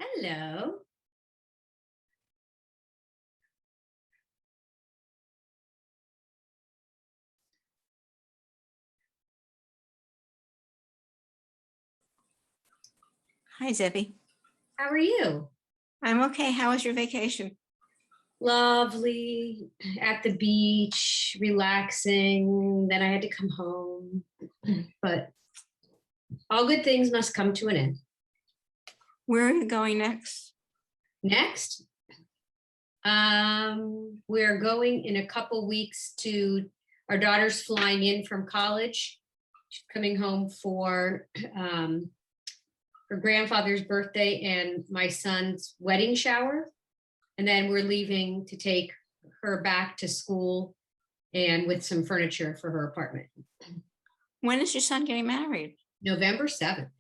Hello. Hi, Debbie. How are you? I'm okay. How was your vacation? Lovely. At the beach, relaxing. Then I had to come home. But all good things must come to an end. Where are you going next? Next, we're going in a couple weeks to our daughter's flying in from college. She's coming home for her grandfather's birthday and my son's wedding shower. And then we're leaving to take her back to school and with some furniture for her apartment. When is your son getting married? November 7th.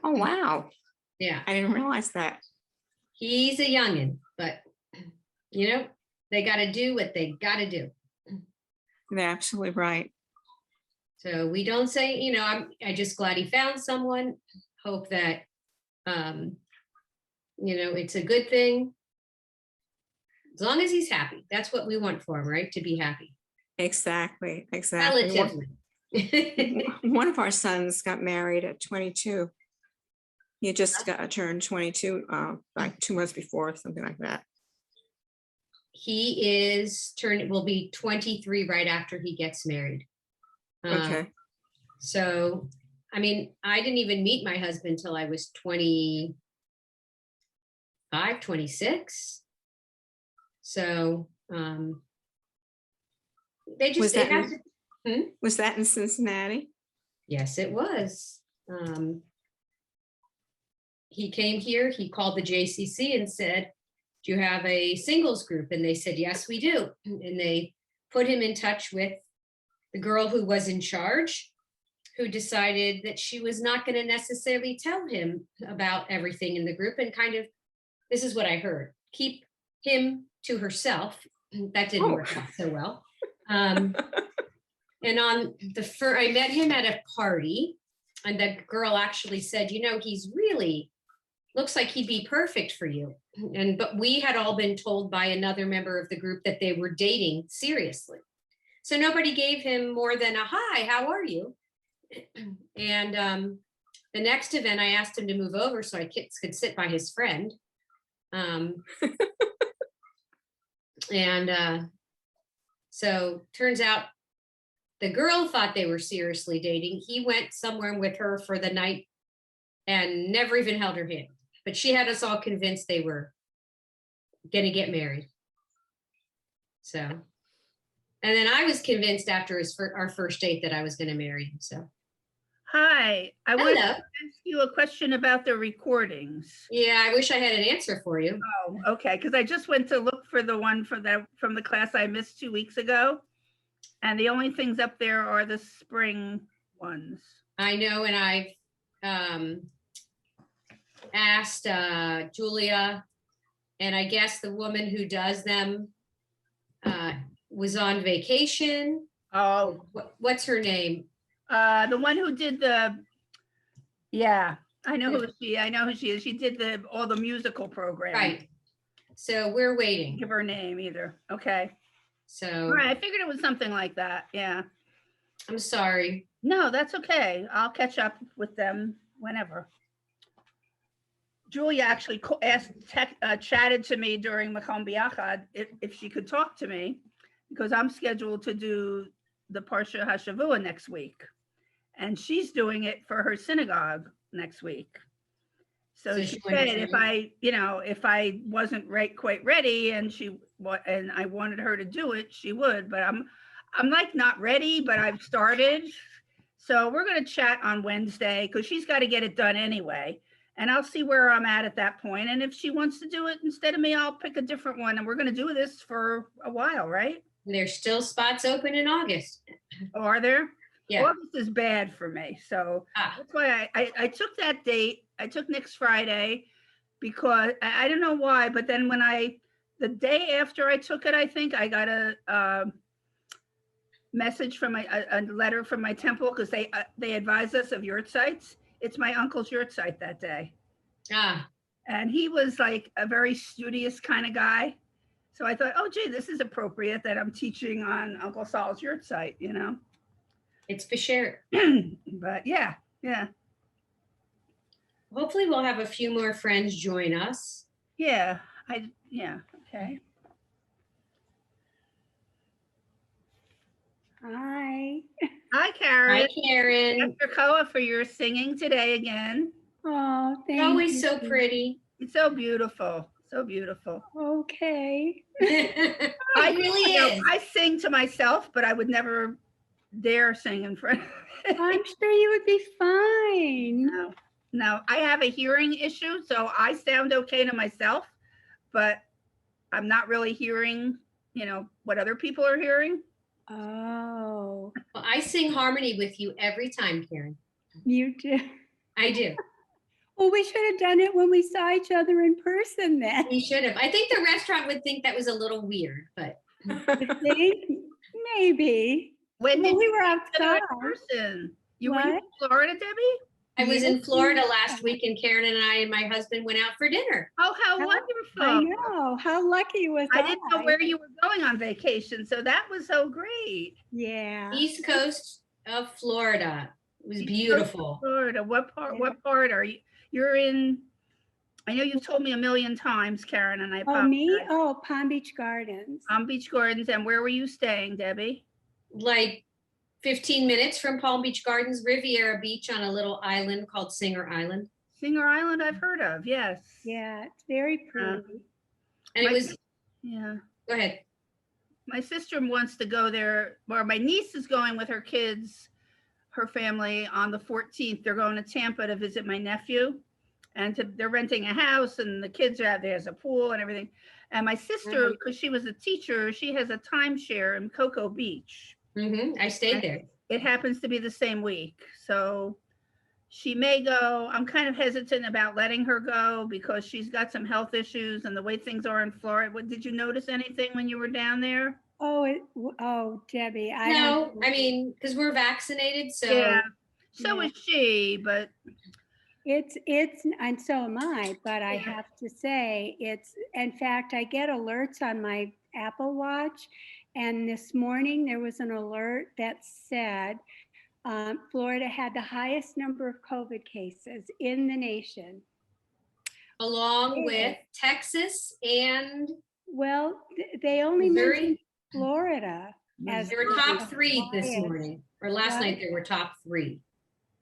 Oh, wow. Yeah. I didn't realize that. He's a youngin', but they got to do what they got to do. They're absolutely right. So we don't say, I'm just glad he found someone. Hope that, it's a good thing. As long as he's happy, that's what we want for him, right? To be happy. Exactly. Relatively. One of our sons got married at 22. He just got turned 22 like 2 months before, something like that. He will be 23 right after he gets married. Okay. So, I didn't even meet my husband till I was 25, 26. So, was that in Cincinnati? Yes, it was. He came here, he called the JCC and said, do you have a singles group? And they said, yes, we do. And they put him in touch with the girl who was in charge, who decided that she was not going to necessarily tell him about everything in the group and this is what I heard, keep him to herself. That didn't work out so well. And on I met him at a party, and the girl actually said, he's really looks like he'd be perfect for you. But we had all been told by another member of the group that they were dating seriously. So nobody gave him more than a hi, how are you? And the next event, I asked him to move over so I could sit by his friend. So turns out the girl thought they were seriously dating. He went somewhere with her for the night and never even held her hand. But she had us all convinced they were going to get married. So, and then I was convinced after our first date that I was going to marry him. So. Hi, I want to ask you a question about the recordings. Yeah, I wish I had an answer for you. Oh, okay, because I just went to look for the one from the class I missed 2 weeks ago, and the only things up there are the spring ones. I know, and I've asked Julia, and I guess the woman who does them was on vacation. Oh, what's her name? The one who did I know who she is. She did all the musical programs. Right. So we're waiting. Give her name either. Okay. So. All right, I figured it was something like that. Yeah. I'm sorry. No, that's okay. I'll catch up with them whenever. Julia actually chatted to me during Makom Biachad if she could talk to me, because I'm scheduled to do the Parsha HaShavua next week. And she's doing it for her synagogue next week. So she said if I wasn't quite ready and I wanted her to do it, she would, but I'm like not ready, but I've started. So we're going to chat on Wednesday because she's got to get it done anyway. And I'll see where I'm at that point. And if she wants to do it instead of me, I'll pick a different one. And we're going to do this for a while, right? There's still spots open in August. Oh, are there? Yeah. August is bad for me. So that's why I took that date. I took next Friday because I don't know why, but then the day after I took it, I think I got a message from a letter from my temple because they advised us of yurt sites. It's my uncle's yurt site that day. And he was like a very studious kind of guy. So I thought, oh, gee, this is appropriate that I'm teaching on Uncle Sol's yurt site, you know? It's for sure. But yeah. Hopefully we'll have a few more friends join us. Yeah. Okay. Hi. Hi, Karen. Hi, Karen. Dr. Koa, for your singing today again. Oh, thank You're always you. so pretty. It's so beautiful. So beautiful. Okay. It I really you know, is. I sing to myself, but I would never dare sing in front. I'm sure you would be fine. No, I have a hearing issue, so I sound okay to myself, but I'm not really hearing, what other people are hearing. Oh, Well, I sing harmony with you every time, Karen. you do. I do. Well, we should have done it when we saw each other in person then. We should have. I think the restaurant would think that was a little weird, but You think? Maybe. When Well, did we you were meet each other outside. in person? Were you in What? Florida, Debbie? I was Yes, in Florida we last week, and Karen and I and my husband went out for dinner. Oh, how I wonderful. know. How lucky was I didn't know where you were going on vacation, so that was so great. Yeah. East coast of Florida. It was East Coast of beautiful. Florida. What part? Yeah. What part are you? You're in. I know you've told me a million times, Karen, and I Oh, apologize. me? Oh, Palm Beach Gardens. On Beach Gardens, and where were you staying, Debbie? Like 15 minutes from Palm Beach Gardens, Riviera Beach on a little island called Singer Island. Singer Island, I've heard of. Yes. Yeah, it's very pretty. And it My- was, Yeah. go ahead. My sister wants to go there, or my niece is going with her kids, her family on the 14th. They're going to Tampa to visit my nephew, and they're renting a house, and the kids are out there. There's a pool and everything. And my sister, because she was a teacher, she has a timeshare in Cocoa Beach. I stayed there. It happens to be the same week, so she may go. I'm kind of hesitant about letting her go because she's got some health issues and the way things are in Florida. Did you notice anything when you were down there? Oh, Debbie, I No, don't. I mean, because we're vaccinated, so Yeah. So Yeah. is she, but It's, and so am I, but I Yeah. have to say, in fact, I get alerts on my Apple Watch. And this morning there was an alert that said Florida had the highest number of COVID cases in the nation. along with Texas and Well, they only Missouri, mentioned Florida as they were top three this highest. morning, or last What? night they were top three.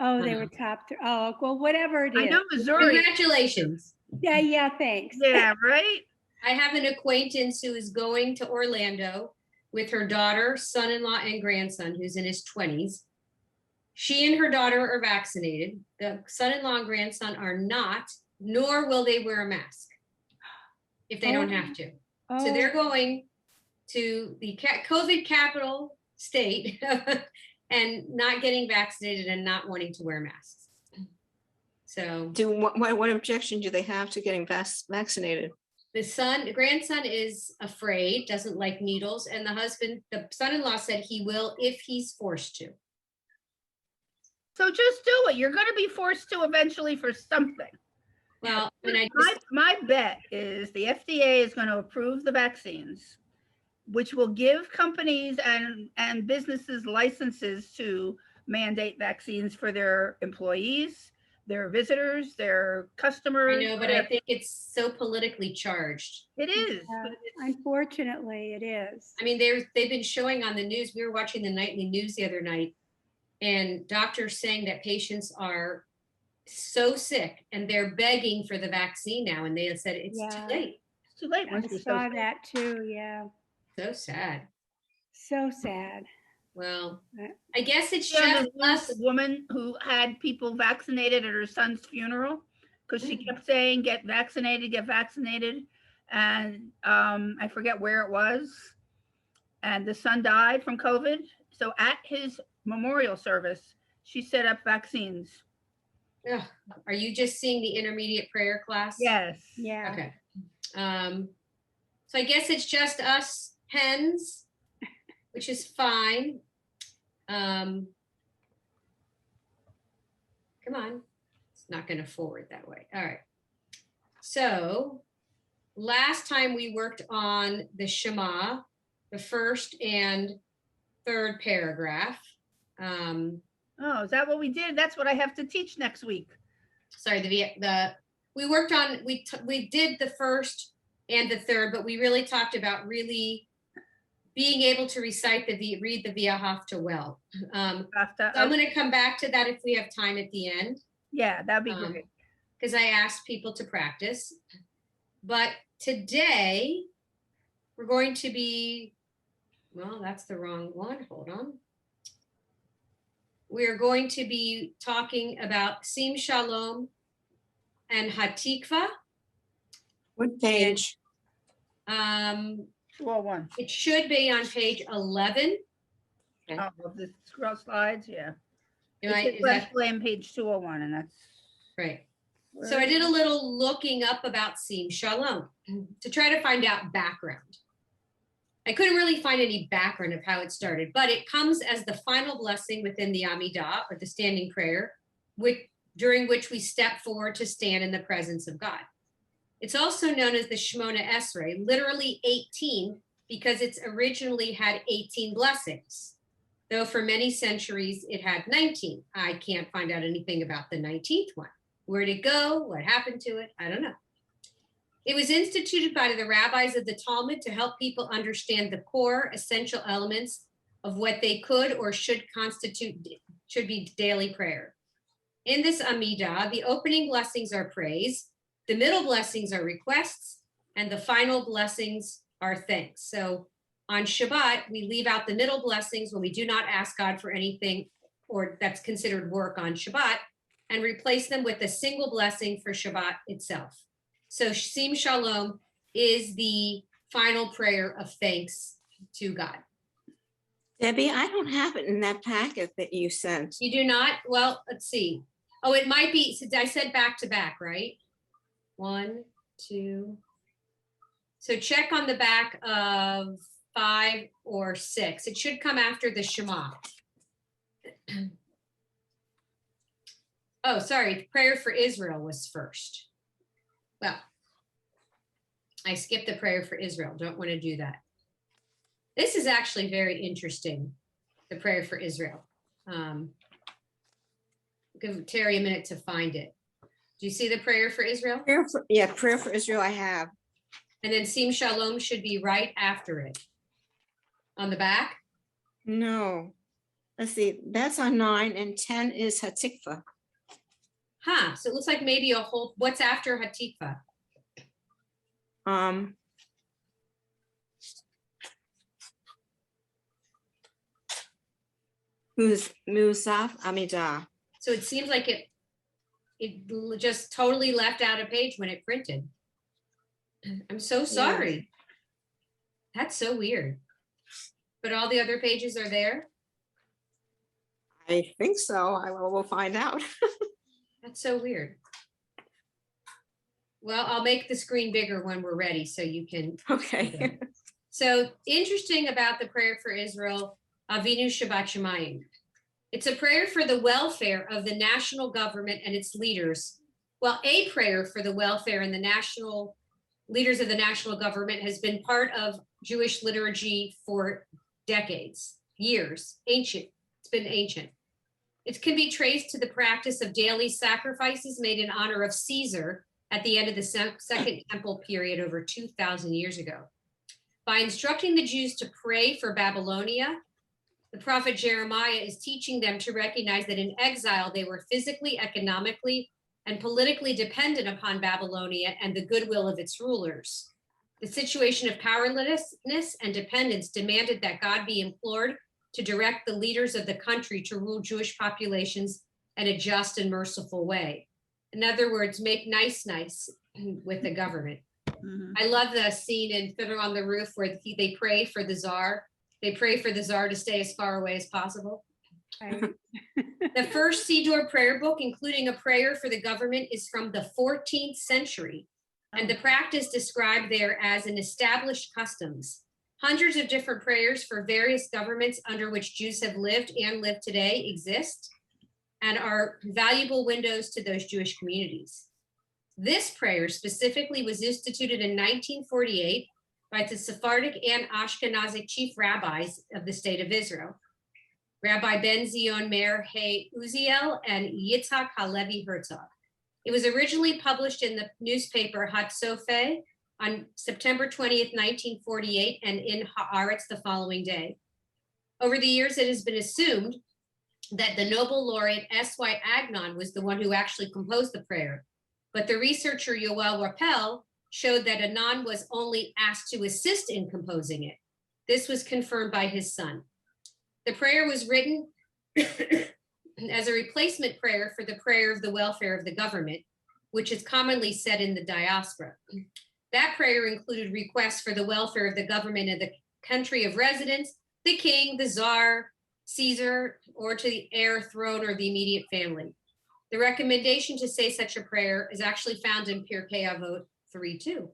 Oh, they were top three. Oh, well, whatever it I is. know Missouri. Congratulations. Yeah, thanks. Yeah, right? I have an acquaintance who is going to Orlando with her daughter, son-in-law, and grandson, who's in his 20s. She and her daughter are vaccinated. The son-in-law and grandson are not, nor will they wear a mask if they don't have to. Oh, So they're going to the COVID capital state and not getting vaccinated and not wanting to wear masks. So What objection do they have to getting vaccinated? the grandson is afraid, doesn't like needles, and the son-in-law said he will if he's forced to. So just do it. You're going to be forced to eventually for something. Well, and My bet is the FDA is going to approve the vaccines, which will give companies and businesses licenses to mandate vaccines for their employees, their visitors, their customers. I know, but I think it's so politically charged. It is. yeah, but it's- unfortunately, it is. I mean, they've been showing on the news. We were watching the nightly news the other night, and doctors saying that patients are so sick and they're begging for the vaccine now, and they said it's Yeah. too late. It's too late. I once you're so saw sick. that too. Yeah, So sad. so sad. Well, Right. I guess it's Yeah, just the us. woman who had people vaccinated at her son's funeral because she kept saying, get vaccinated, get vaccinated. And I forget where it was. And the son died from COVID. So at his memorial service, she set up vaccines. Ugh, are you just seeing the intermediate prayer class? Yes. Yeah. Okay. So I guess it's just us hens, which is fine. Come on. It's not going to forward that way. All right. So last time we worked on the Shema, the first and third paragraph. Oh, is that what we did? That's what I have to teach next week. Sorry, we worked on, we did the first and the third, but we really talked about really being able to recite read the Via Hafta well. So I'm going to come back to that if we have time at the end. Yeah, that'd be great. Because I asked people to practice. But today we're going to be, well, that's the wrong one. Hold on. We're going to be talking about Sim Shalom and Hatikva. What page? 201. It should be on page 11. Oh, of the scroll slides, yeah. Is Let's blame page 201, and that's right. So I did a little looking up about Sim Shalom to try to find out background. I couldn't really find any background of how it started, but it comes as the final blessing within the Amidah, or the standing prayer, during which we step forward to stand in the presence of God. It's also known as the Shemona Esrei, literally 18, because it's originally had 18 blessings, though for many centuries it had 19. I can't find out anything about the 19th one. Where'd it go? What happened to it? I don't know. It was instituted by the rabbis of the Talmud to help people understand the core essential elements of what they could or should be daily prayer. In this Amidah, the opening blessings are praise, the middle blessings are requests, and the final blessings are thanks. So on Shabbat, we leave out the middle blessings when we do not ask God for anything or that's considered work on Shabbat, and replace them with a single blessing for Shabbat itself. So Sim Shalom is the final prayer of thanks to God. Debbie, I don't have it in that packet that you sent. You do not? Well, let's see. Oh, it might be, I said back to back, right? 1, 2. So check on the back of 5 or 6. It should come after the Shema. Oh, sorry. Prayer for Israel was first. Well, I skipped the prayer for Israel. Don't want to do that. This is actually very interesting, the prayer for Israel. Give Terry a minute to find it. Do you see the prayer for Israel? Prayer for Israel I have. And then Sim Shalom should be right after it. On the back? No. Let's see. That's on 9, and 10 is Hatikva. Huh. So it looks like maybe what's after Hatikva? Musaf Amidah. So it seems like it just totally left out a page when it printed. I'm so sorry. Yeah. That's so weird. But all the other pages are there? I think so. We'll find out. That's so weird. Well, I'll make the screen bigger when we're ready so you can. Okay. So interesting about the prayer for Israel, Avinu Shabbat Shemayim. It's a prayer for the welfare of the national government and its leaders. Well, a prayer for the welfare and the national leaders of the national government has been part of Jewish liturgy for decades, years, ancient. It's been ancient. It can be traced to the practice of daily sacrifices made in honor of Caesar at the end of the Second Temple period over 2,000 years ago. By instructing the Jews to pray for Babylonia, the prophet Jeremiah is teaching them to recognize that in exile, they were physically, economically, and politically dependent upon Babylonia and the goodwill of its rulers. The situation of powerlessness and dependence demanded that God be implored to direct the leaders of the country to rule Jewish populations in a just and merciful way. In other words, make nice with the government. Mm-hmm. I love the scene in Fiddler on the Roof where they pray for the czar. They pray for the czar to stay as far away as possible. Right. The first Siddur prayer book, including a prayer for the government, is from the 14th century, and the practice described there as an established customs. Hundreds of different prayers for various governments under which Jews have lived and live today exist and are valuable windows to those Jewish communities. This prayer specifically was instituted in 1948 by the Sephardic and Ashkenazic chief rabbis of the state of Israel, Rabbi Ben Zion Meir Hey Uziel and Yitzhak Halevi Herzog. It was originally published in the newspaper Hatzofe on September 20th, 1948, and in Haaretz the following day. Over the years, it has been assumed that the Nobel laureate S.Y. Agnon was the one who actually composed the prayer. But the researcher Yoel Rappel showed that Agnon was only asked to assist in composing it. This was confirmed by his son. The prayer was written as a replacement prayer for the prayer of the welfare of the government, which is commonly said in the diaspora. That prayer included requests for the welfare of the government of the country of residence, the king, the czar, Caesar, or to the heir throne or the immediate family. The recommendation to say such a prayer is actually found in Pirkei Avot 3:2.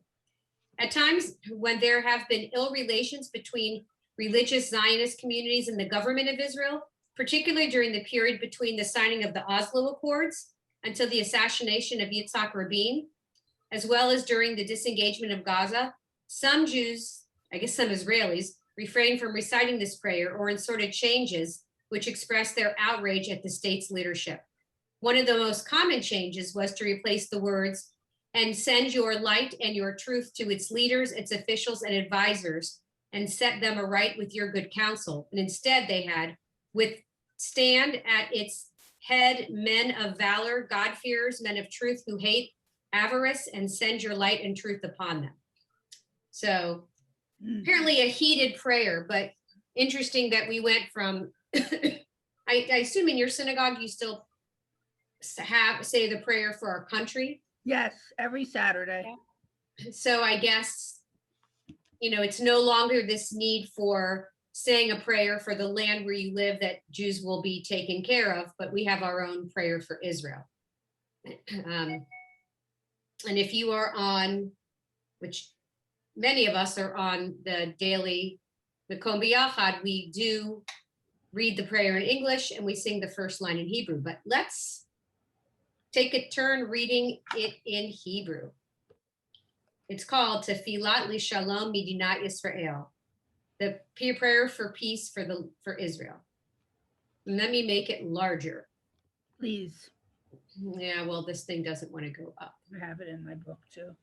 At times when there have been ill relations between religious Zionist communities and the government of Israel, particularly during the period between the signing of the Oslo Accords until the assassination of Yitzhak Rabin, as well as during the disengagement of Gaza, some Jews, I guess some Israelis, refrained from reciting this prayer or inserted changes which expressed their outrage at the state's leadership. One of the most common changes was to replace the words, "and send your light and your truth to its leaders, its officials, and advisors, and set them aright with your good counsel." And instead they had, "withstand at its head men of valor, God-fearers, men of truth who hate avarice, and send your light and truth upon them." So apparently a heated prayer, but interesting that we went from, I assume in your synagogue, you still say the prayer for our country. Yes, every Saturday. So I guess, it's no longer this need for saying a prayer for the land where you live that Jews will be taken care of, but we have our own prayer for Israel. And if you are on, which many of us are on the daily Makom B'Yachad, we do read the prayer in English and we sing the first line in Hebrew, but let's take a turn reading it in Hebrew. It's called Tefillat L'Shalom Midinat Yisrael, the prayer for peace for Israel. And let me make it larger. Please. Yeah, well, this thing doesn't want to go up. I have it in my book too.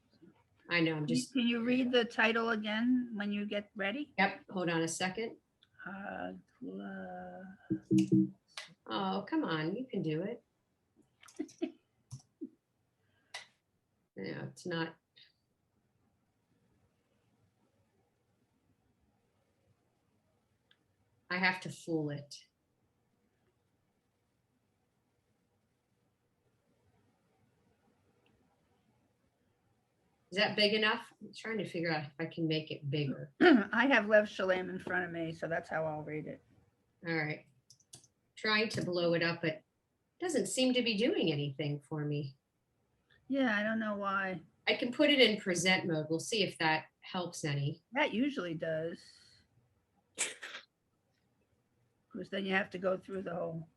I know, I'm just. Can you read the title again when you get ready? Yep, hold on a second. Oh, come on, you can do it. No, it's not. I have to fool it. Is that big enough? I'm trying to figure out if I can make it bigger. I have Lev Shalem in front of me, so that's how I'll read it. All right. Trying to blow it up, but it doesn't seem to be doing anything for me. Yeah, I don't know why. I can put it in present mode. We'll see if that helps any. That usually does. Because then you have to go through the whole.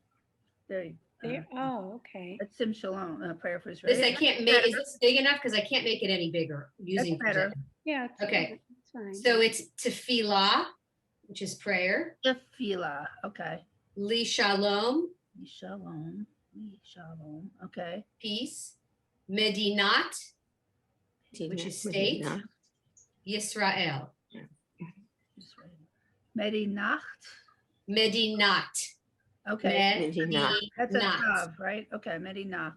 There you There, oh, okay. That's Sim Shalom, prayer for Israel. This I can't make. Is this big enough? Because I can't make it any bigger using That's better. present. Yeah. It's Okay. It's fine. So it's tefillah, which is prayer. Tefillah. Okay. Li shalom, Shalom. Shalom. Okay. peace. Medinat, which is state. Yisrael. Medinacht. Medinat. Okay. That's a Medinat. tav, right? Okay. Medinacht.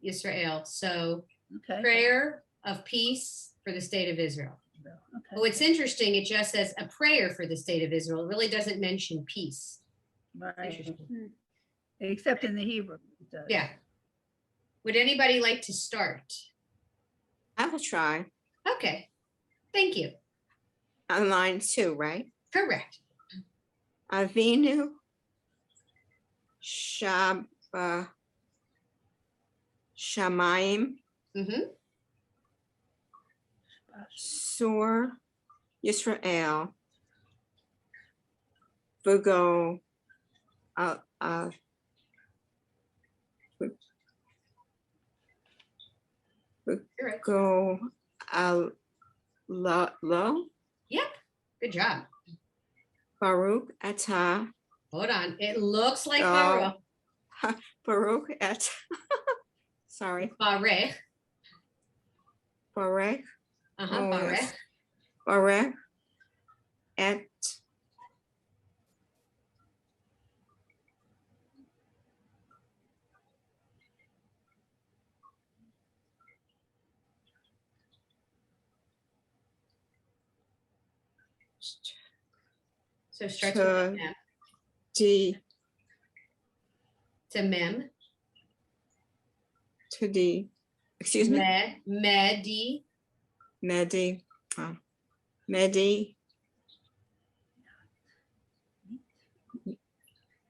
Israel. So Okay. prayer of peace for the state of Israel. Okay. But what's interesting, it just says a prayer for the state of Israel. It really doesn't mention peace. Right. Interesting. Except in the Hebrew. It does. Yeah. Would anybody like to start? I will try. Okay. Thank you. On line 2, right? Correct. Avinu Shamayim Mm-hmm. Sur Yisrael Vugo You're right. Go lo. Yep. Good job. Baruch atah. Hold on. It looks like Oh. Baruch. Baruch et. Sorry. Barech. Baruch. Oh, Barech. yes. Baruch et. So starts with a To mem. D. To mem. To D. Excuse me. Medi. Medi. Oh. Medi.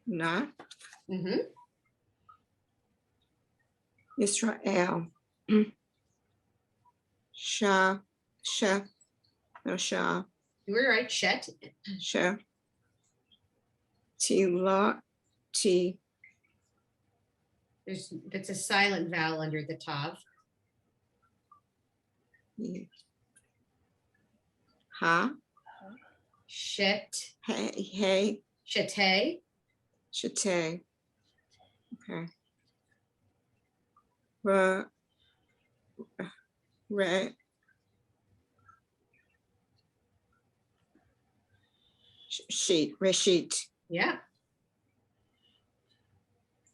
Not. Mm-hmm. Israel. Sha. Sha. No, Sha. You were right. Shet. Sha. T. La. T. That's a silent vowel under the tav. Ha. Shet. Hey. Hey. Shete. Shate. Okay. Re. Re. Sheet. Reshit. Yeah.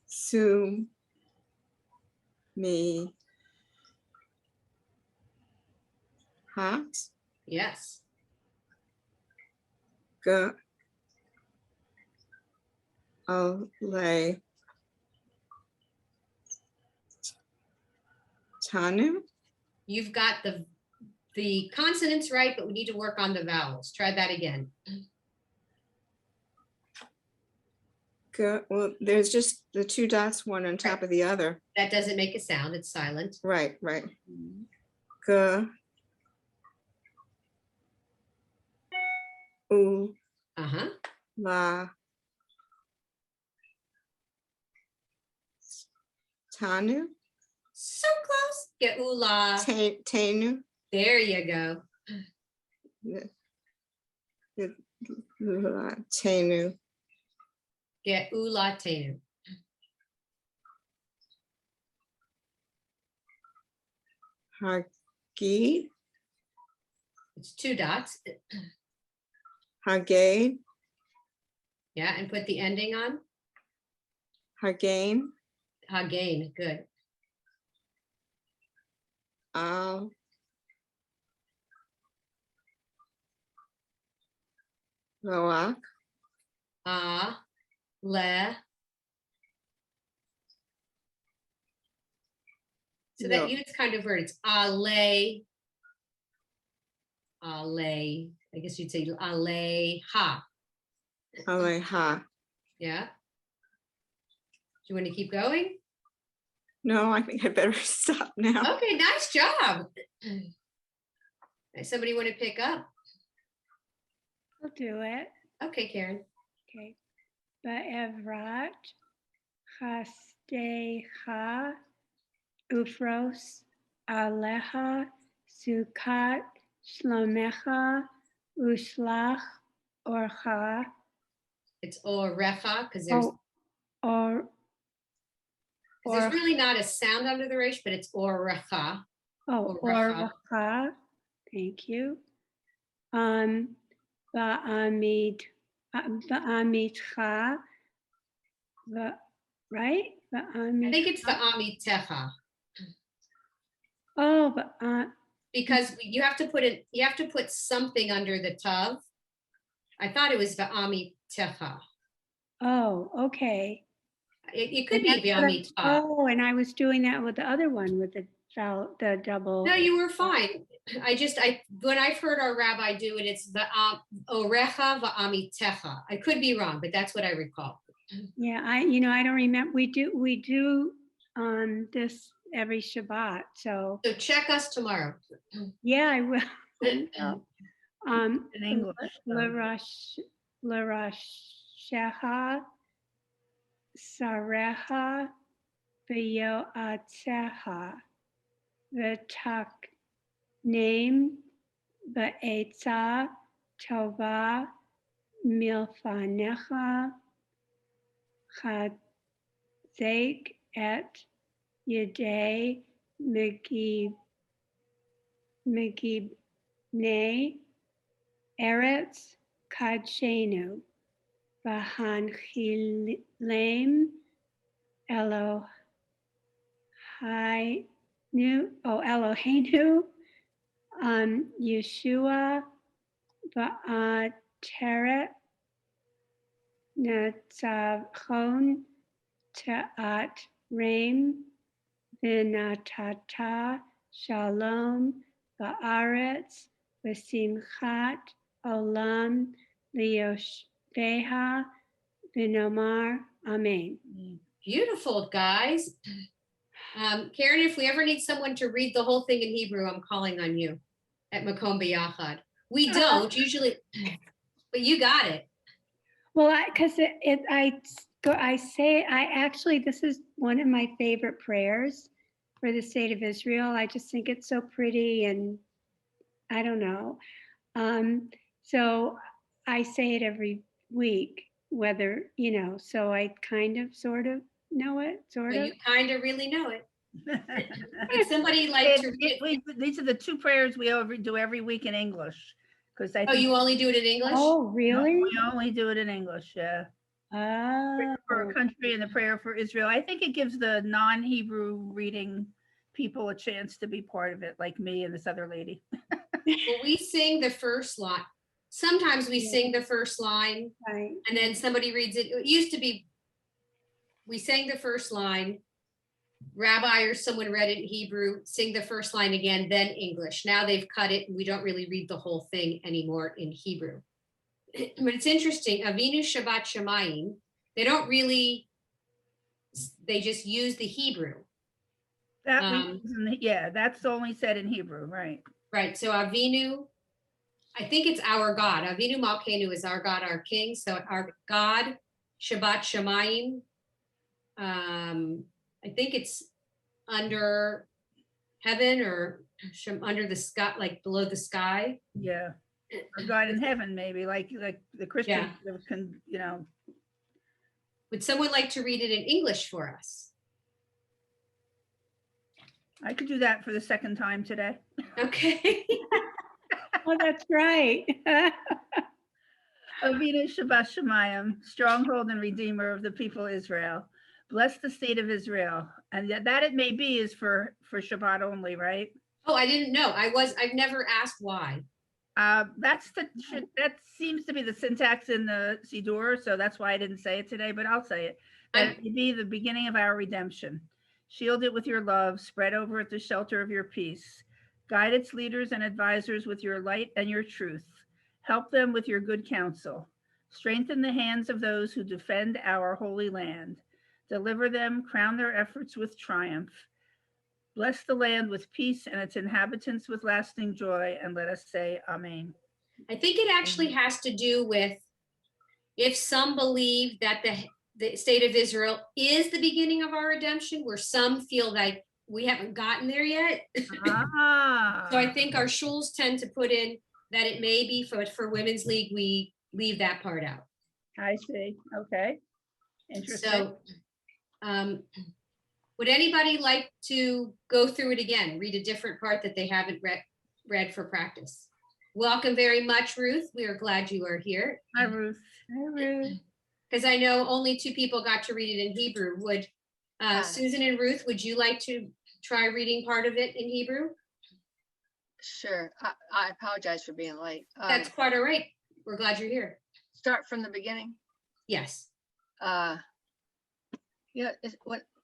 Su. Me. Hot. Yes. G. Lay. Tanu. You've got the consonants right, but we need to work on the vowels. Try that again. Well, there's just the two dots, one on top of the other. That doesn't make a sound. It's silent. Right, right. G. U. La. Tanu. So close. Geula. Tenu. There you go. Tenu. Geula tenu. Hagid. It's two dots. Hagade. Yeah, and put the ending on. Hagain. Hagain. Good. Al. Loak. Le. So No. that it's kind of word. It's ale. Ale. I guess you'd say ale ha. Aleha. Yeah. Do you want to keep going? No, I think I better stop now. Okay, nice job. Somebody want to pick up? I'll do it. Okay, Karen. Okay. Ba'evrat chastecha ufros aleha sukat shlomecha ushlach orcha. It's orecha because there's Or there's really not a sound under the resh, but it's orecha. Orecha. orcha. Thank you. Ba'amidcha. Right? I think it's the amitecha Oh, but because you have to put something under the tav. I thought it was the amitecha. oh, okay. It could be the amitecha. Oh, and I was doing that with the other one with the double. No, you were fine. When I've heard our rabbi do it, it's the orecha va'amitecha. I could be wrong, but that's what I recall. Yeah, I don't remember. We do this every Shabbat. So check us tomorrow. yeah, I will. In English. Larasheha Sareha V'yoateha. v'taknem ba'etza tova milfanecha chazek et yedei megibnei eretz kadshenu v'hanchilem Eloheinu Yeshua va'ateret netzavchon ta'at reim v'natata shalom ba'aretz v'simchat olam liyoshveha v'nomar amen. Beautiful, guys. Karen, if we ever need someone to read the whole thing in Hebrew, I'm calling on you at Makom B'Yachad. We don't usually, but you got it. Well, because this is one of my favorite prayers for the state of Israel. I just think it's so pretty, and I don't know. So I say it every week, whether, so I kind of, sort of know it, sort Well, of. you kind of really know it. Would somebody like to read it? These are the two prayers we do every week in English. Because I Oh, think you only do it in English? Oh, really? we only do it in English, yeah. Oh. For a country and the prayer for Israel. I think it gives the non-Hebrew reading people a chance to be part of it, like me and this other lady. Well, we sing the first line. Sometimes we sing the first line, Right. and then somebody reads it. It used to be, we sang the first line, rabbi or someone read it in Hebrew, sing the first line again, then English. Now they've cut it, and we don't really read the whole thing anymore in Hebrew. But it's interesting, Avinu Shabbat Shemayim, they don't really, they just use the Hebrew. That's only said in Hebrew, right? Right, so Avinu, I think it's our God. Avinu Malkeinu is our God, our King. So our God, Shabbat Shemayim, I think it's under heaven or under the sky, like below the sky. Yeah. Or God in heaven, maybe, like the Christians can, Would someone like to read it in English for us? I could do that for the second time today. Okay. Oh, that's right. Avinu Shabbat Shemayim, stronghold and redeemer of the people Israel. Bless the state of Israel. And that it may be is for Shabbat only, right? Oh, I didn't know. I've never asked why. That seems to be the syntax in the Siddur, so that's why I didn't say it today, but I'll say it. That it may be the beginning of our redemption. Shield it with your love, spread over it the shelter of your peace. Guide its leaders and advisors with your light and your truth. Help them with your good counsel. Strengthen the hands of those who defend our holy land. Deliver them, crown their efforts with triumph. Bless the land with peace and its inhabitants with lasting joy, and let us say Amen. I think it actually has to do with if some believe that the state of Israel is the beginning of our redemption, where some feel like we haven't gotten there yet. So I think our shuls tend to put in that it may be for Women's League, we leave that part out. I see. Okay. Interesting. So would anybody like to go through it again, read a different part that they haven't read for practice? Welcome very much, Ruth. We are glad you are here. Hi, Ruth. Hi, Ruth. Because I know only 2 people got to read it in Hebrew. Would Susan and Ruth, would you like to try reading part of it in Hebrew? Sure. I apologize for being late. That's quite all right. We're glad you're here. Start from the beginning. Yes.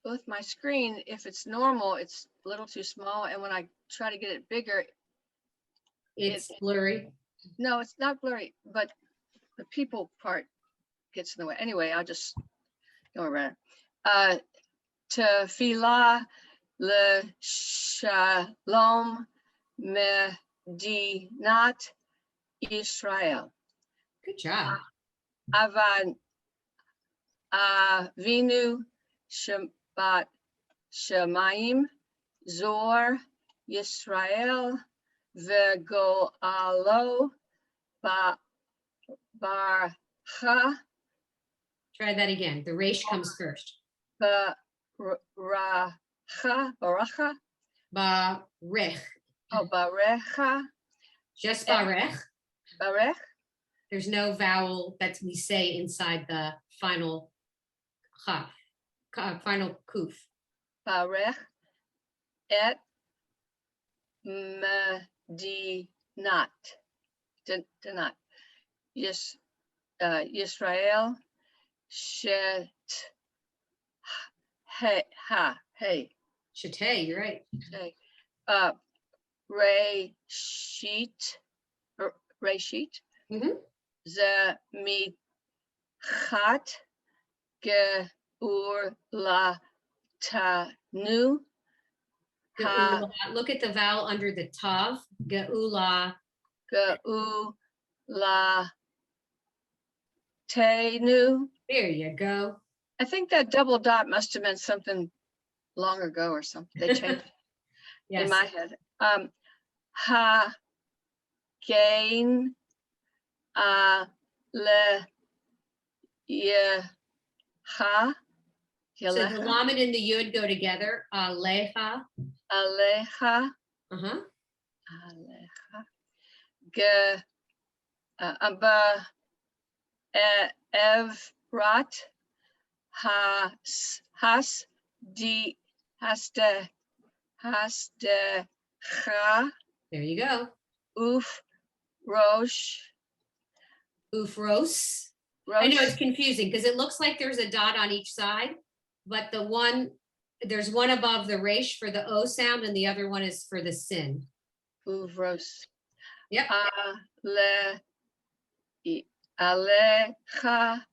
With my screen, if it's normal, it's a little too small, and when I try to get it bigger, It's blurry. No, it's not blurry, but the people part gets in the way. Anyway, I'll just go around. Tefillah l'shalom medinat Israel. Good job. Avinu Shabbat Shemayim Zor Yisrael v'go'alo barcha Try that again. The resh comes first. baracha Barech. barecha Just barech. barech There's no vowel that we say inside the final chaf, final kuf. barech et medinat denat Yisrael shet hey Shatei, you're right. Reshit Mhm. ze michat ge'ur latanu Geula. Look at the vowel under the tav. Geula. ge'ulatenu. There you go. I think that double dot must have meant something long ago or something. They changed it in Yes. my head. Ha gain le yeha So the lamed and the yud go together. Aleha. aleha Uh-huh. aleha ge aba evrat has de cha There you go. uf rosh Ufros. I know it's confusing because it looks like there's a dot on each side, but there's one above the resh for the O sound and the other one is for the sin. uvros. Yep. Alecha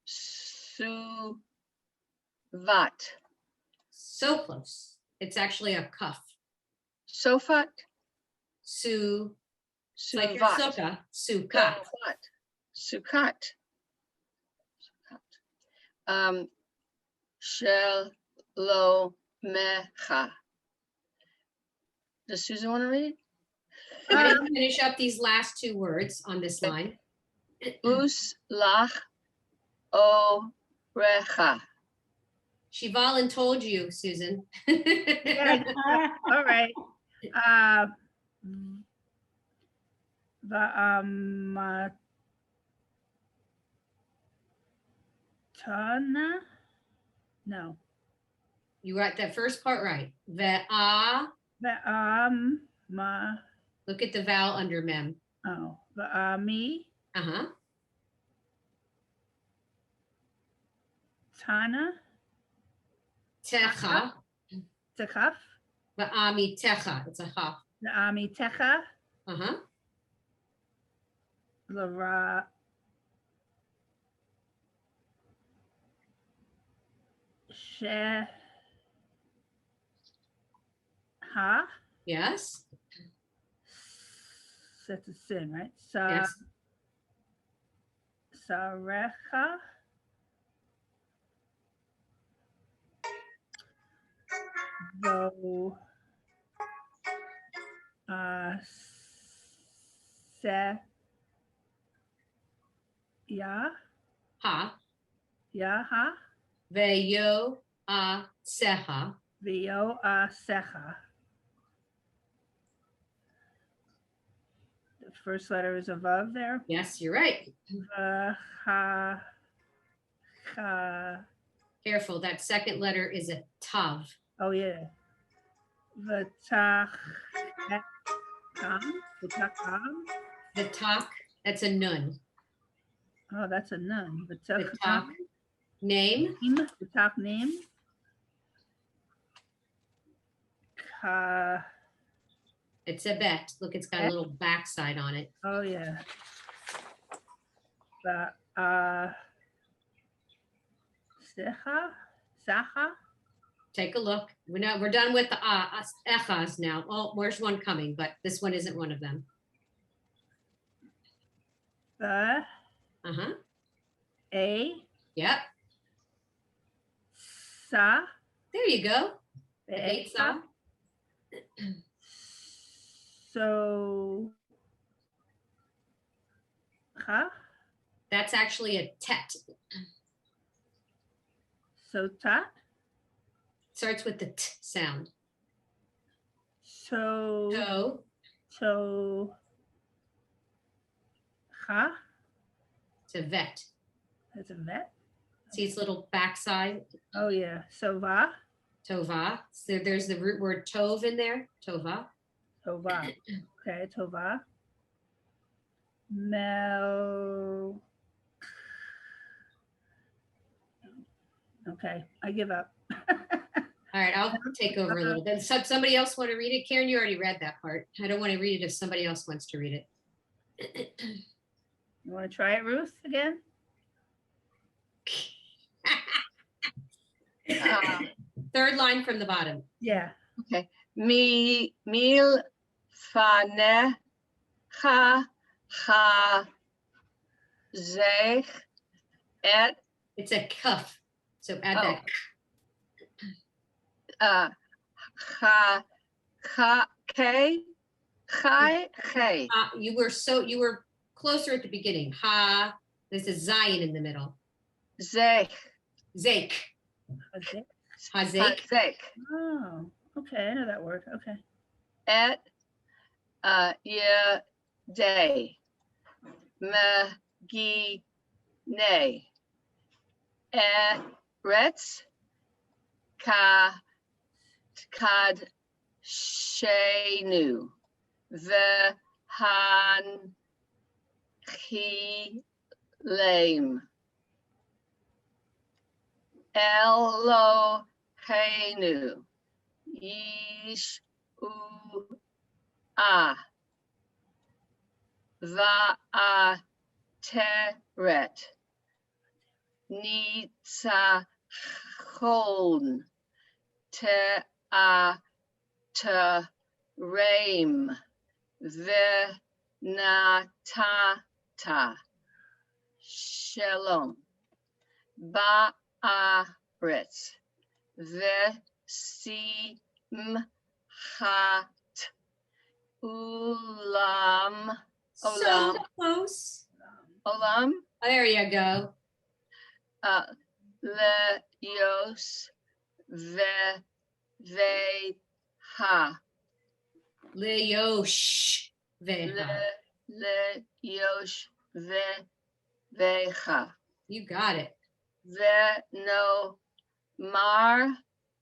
suvat. So close. It's actually a kaf. Sofat. It's like your Suvat. sukkah. Sukkah. Sukkot. Shel lo mecha. Does Susan want to read it? I'm going to finish up these last two words on this line. Us lach o recha. She voluntold you, Susan. Yeah, all right. Matana? No. You got that first part right. Ve'ah. Look at the vowel under mem. Va'ami Uh-huh. Tana Techa. Tekaf. Ve'ami techa. It's a chaf. Va'ami Techa. Uh-huh. Lara She Ha. Yes. That's a sin, right? Yes. Sarecha. Though se ya Ha. ha Ve'yo a seha. vio secha. The first letter is a vav there. Yes, you're right. Ha Careful. That second letter is a tav. Oh yeah. V'tach The tak, that's a nun. Oh, that's a nun. The tak name. The top name. It's a bet. Look, it's got a little backside on it. Oh yeah. The Saha. Take a look. We're done with the echas now. Oh, where's one coming? But this one isn't one of them. The Uh-huh. A. Yep. Sa. There you go. The A Sa. So, ha, That's actually a tet. so ta, Starts with the t sound. so, So, so, ha, it's a vet. that's a vet. See its little backside, Oh yeah, so va, tova. So there's the root word tov in there, tova. tova. Okay, tova. Mel. Okay, I give up. All right, I'll take over a little bit. Somebody else want to read it? Karen, you already read that part. I don't want to read it if somebody else wants to read it. You want to try it, Ruth, again? Third line from the bottom. Yeah. Okay. Mil fane ha zech et It's a cuff. So add that. ke chai. You were closer at the beginning. Ha. There's a zayin in the middle. Zech. Zake. Okay. Hazake. Zech. Oh, okay. I know that word. Okay. Et ye day. Me ne. Eretz kad shenu v'han chilem Eloheinu yishu va'ateret nitzachon te'atereim v'natata shalom ba'aretz v'simchat ulam So Olam. close. olam Oh, there you go. leos veha Leosh. Veha. leos veha You got it. no mar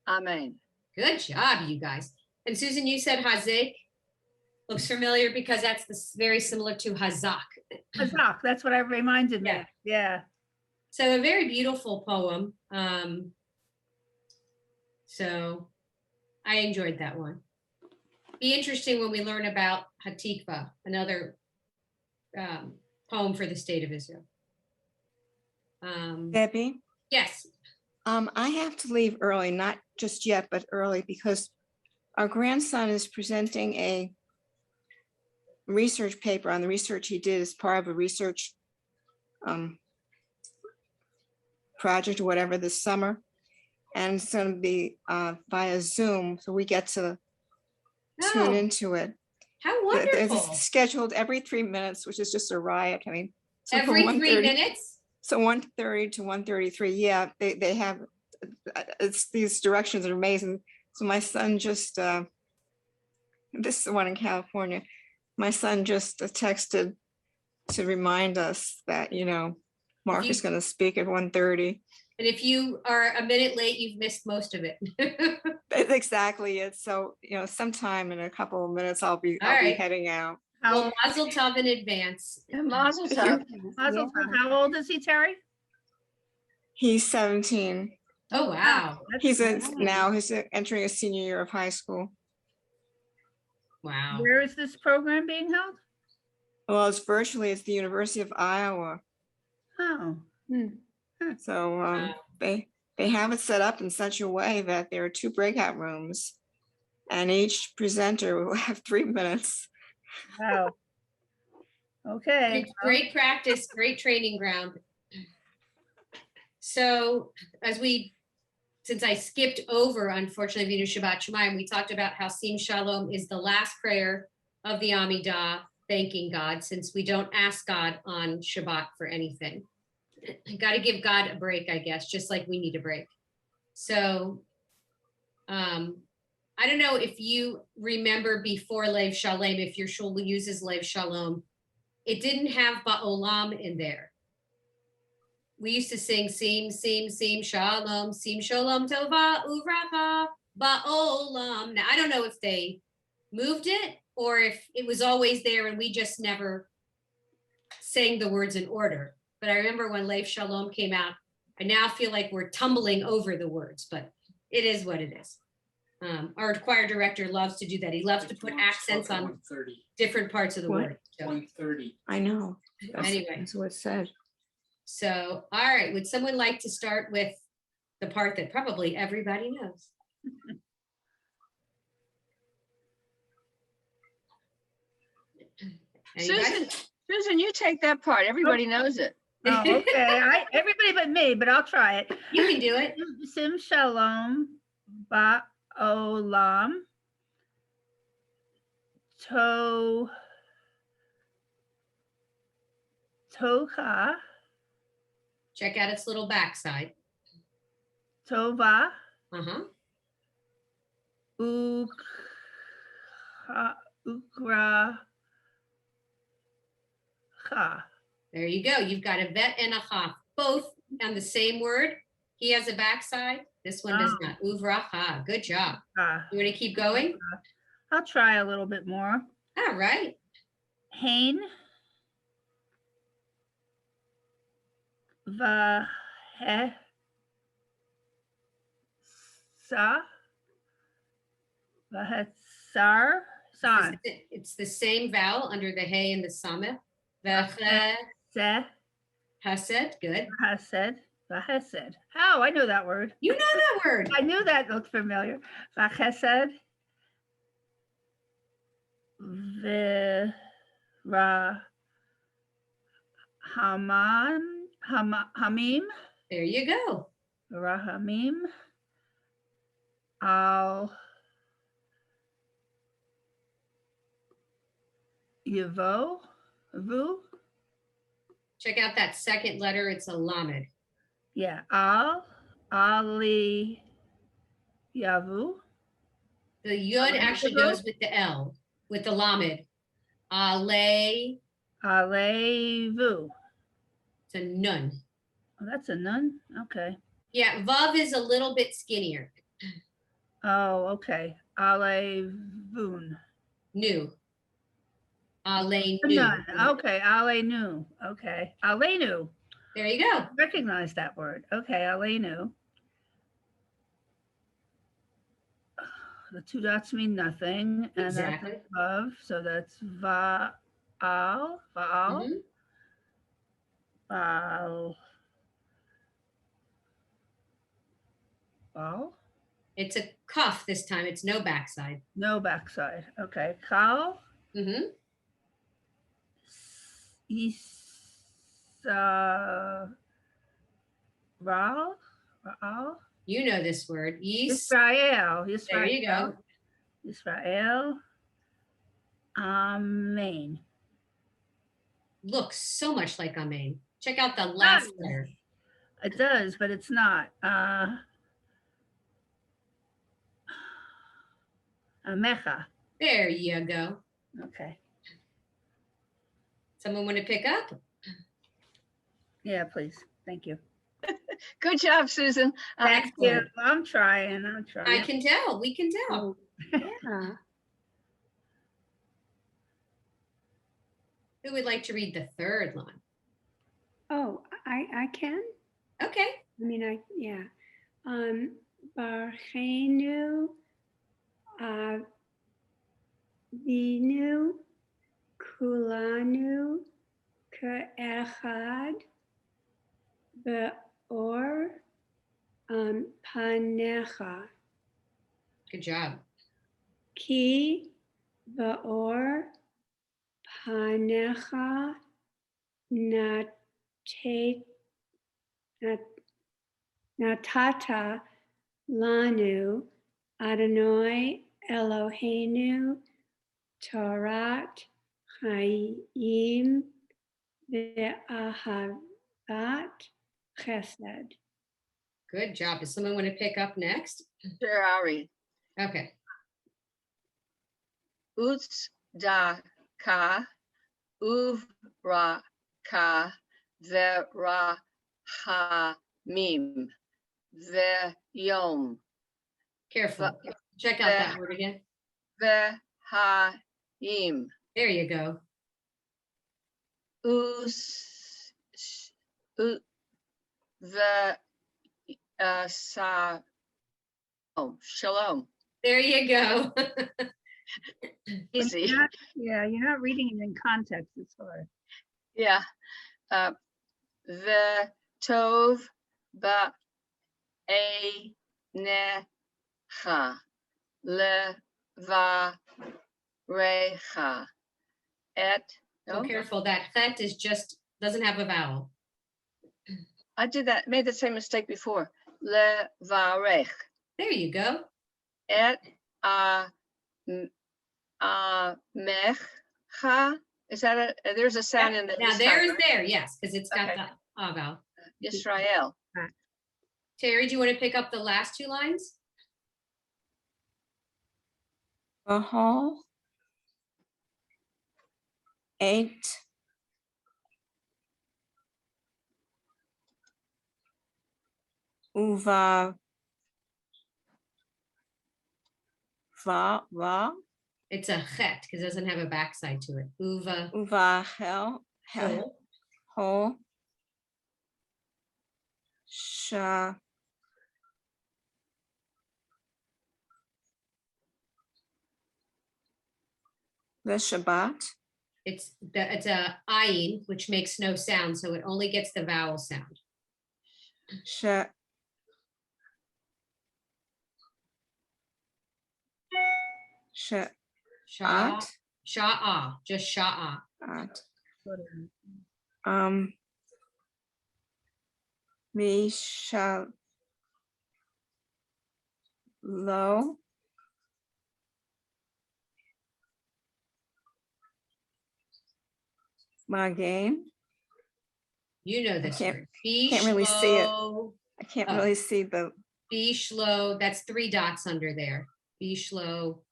amen. Good job, you guys. And Susan, you said Hazak. Looks familiar because that's very similar to Hazak. Hazak, that's what I reminded me. Yeah. Yeah. So a very beautiful poem. So I enjoyed that one. Be interesting when we learn about Hatikva, another poem for the state of Israel. Debbie, Yes. I have to leave early, not just yet, but early, because our grandson is presenting a research paper on the research he did as part of a research project or whatever this summer. And it's going to be via Zoom, so we get to tune into it. How wonderful. It's scheduled every 3 minutes, which is just a riot. I mean, so Every from 3 1:30 minutes? So 1:30 to 1:33. Yeah, they have, it's, these directions are amazing. So my son just, this is the one in California. My son just texted to remind us that, you know, Mark is going to speak at 1:30. And if you are a minute late, you've missed most of it. Exactly. It's so, you know, sometime in a couple of minutes, I'll be right. heading out. Well, Mazel Tov in advance. Mazel tov. Mazel tov. How old is he, Terry? He's 17. Oh, wow. He's entering a senior year of high school. Wow. Where is this program being held? Well, it's virtually, it's the University of Iowa. Oh. So they have it set up in such a way that there are 2 breakout rooms and each presenter will have 3 minutes. Wow. Okay. Great practice, great training ground. So as we since I skipped over, unfortunately, Vinu Shabbat Shemayim, we talked about how Sim Shalom is the last prayer of the Amidah, thanking God, since we don't ask God on Shabbat for anything. Got to give God a break, I guess, just like we need a break. So, I don't know if you remember before Lev Shalom, if your shul uses Lev Shalom, it didn't have Ba'olam in there. We used to sing Sim Shalom Tova Uvracha Ba'olam. Now, I don't know if they moved it or if it was always there and we just never sang the words in order. But I remember when Lev Shalom came out, I now feel like we're tumbling over the words, but it is what it is. Our choir director loves to do that. He loves to put accents on different parts of the What? word. So, 1:30. I know. Anyway. That's what it said. so, all right. Would someone like to start with the part that probably everybody knows? Anybody? Susan, you take that part. Everybody knows it. Oh, okay. Everybody but me, but I'll try it. You can do it. Sim Shalom Ba'olam Tocha Check out its little backside. Tova Uh-huh. Ukracha. There you go. You've got a vet and a chaf, both on the same word. He has a backside. This one does not. Uvracha. Good job. You want to keep going? I'll try a little bit more. All right. Hain Vahesa Vahesar San It's the same vowel under the hey and the sameh. V'che Se hased. Good. Vahesed. Oh, I know that word. You know that word. I knew that looked familiar. Vahesed V'ra Hamim There you go. Rahamim Al Yavo Vu. Check out that second letter. It's a lamed. Yeah, Ali Yavu. The yud actually goes with the L, with the lamed. Ale. Alevu. It's a nun. Oh, that's a nun. Okay. Yeah, vav is a little bit skinnier. Oh, okay. Alevun. New. Ale A nu. nun. Okay. Alenu. Okay. Alenu. There you go. Recognize that word. Okay. Alenu. The two dots mean nothing, and Exactly. that's above. So that's Va'al. Va'al. Mhm. Va'al. Va'al. It's a cuff this time. It's no backside. No backside. Okay. Kal. Mm-hmm. Ral. Ral. You know this word. Yis. Israel. There you go. Israel. Amen. Looks so much like amen. Check out the last Does. letter. It does, but it's not. Amecha. There you go. Okay. Someone want to pick up? Yeah, please. Thank you. Good job, Susan. Thank you. Excellent. I'm trying. I can tell. We can tell. Yeah. Who would like to read the third line? Oh, I can? Okay. I mean, yeah. Barchenu, Vinu, Kulanu, Ke'echad, Be'or, Panecha, Good job. Ki, Be'or, Panecha, Natata, Lanu, Adonai Eloheinu, Torat Chaim ve'ahavat chesed. Good job. Does someone want to pick up next? Sure, I'll read. Okay. Utz da ka, uvra ka, vera ha mim, ve yom, Careful. Check out that word again. ve ha yim, There you go. us, u, ve sa, oh, shalom. There you go. Easy. You're not reading it in context. It's hard. Yeah. Ve tov ba e necha le va recha et. Oh, No, careful. That chet is just, doesn't have a vowel. I made the same mistake before. Le varech There you go. et a mecha. Is that a? There's a sound in the. Now this there time, is right? there, yes, because it's got Okay. the vowel. Yisrael. Terry, do you want to pick up the last two lines? V'hol eight uva va It's a chet because it doesn't have a backside to it. Uva uva hel hol. hol sha the Shabbat It's a ayin, which makes no sound, so it only gets the vowel sound. sha sha Sha'ah, at sha'ah, just sha'ah. at me shall lo my game. You know this can't- word. Be can't really see it. slow. I can't Oh. really see the Be slow. That's 3 dots under there. Be slow.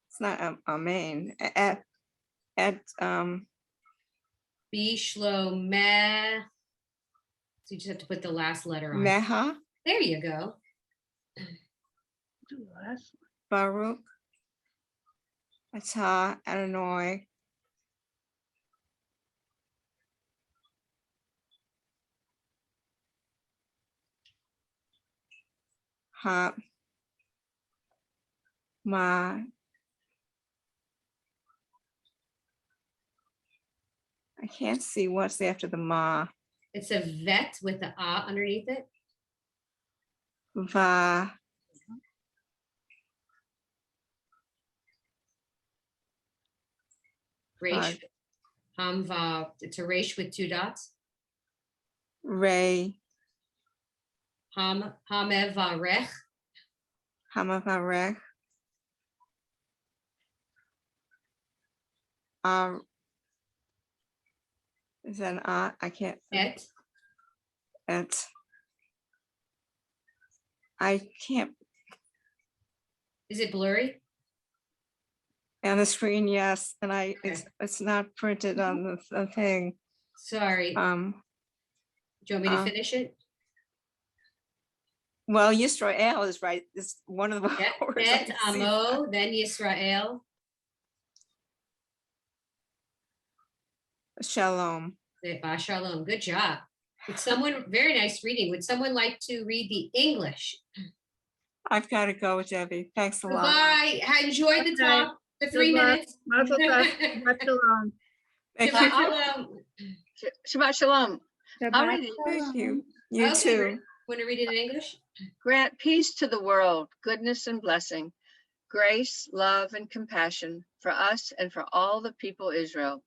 It's not a main at Be slow. Meh. So you just have to put the last letter on. Meha There you go. Do the last one. Baruch Atah Adonai Ha Ma. I can't see what's after the Ma. It's a vet with the ah underneath it. Va Resh. Hamva. It's a resh with 2 dots. Re Hamevarech. Hamavarech is that an I can't Et. I can't Is it blurry? on the screen, yes, and it's not printed on the thing. Sorry. Do you want me to finish it? Well, Yisrael is right. It's one of the words I Et can see. amo, then Yisrael. Shalom. Shalom. Good job. Would someone, very nice reading. Would someone like to read the English? I've got to go, Debbie. Thanks a lot. Goodbye. I enjoyed the talk. The 3 Good luck. minutes. Mazel tov. Shabbat shalom. Thank Shabbat you. shalom. Shabbat shalom. I'll read it. Thank you. You Okay, too. Want to read it in English? Grant peace to the world, goodness and blessing, grace, love, and compassion for us and for all the people Israel.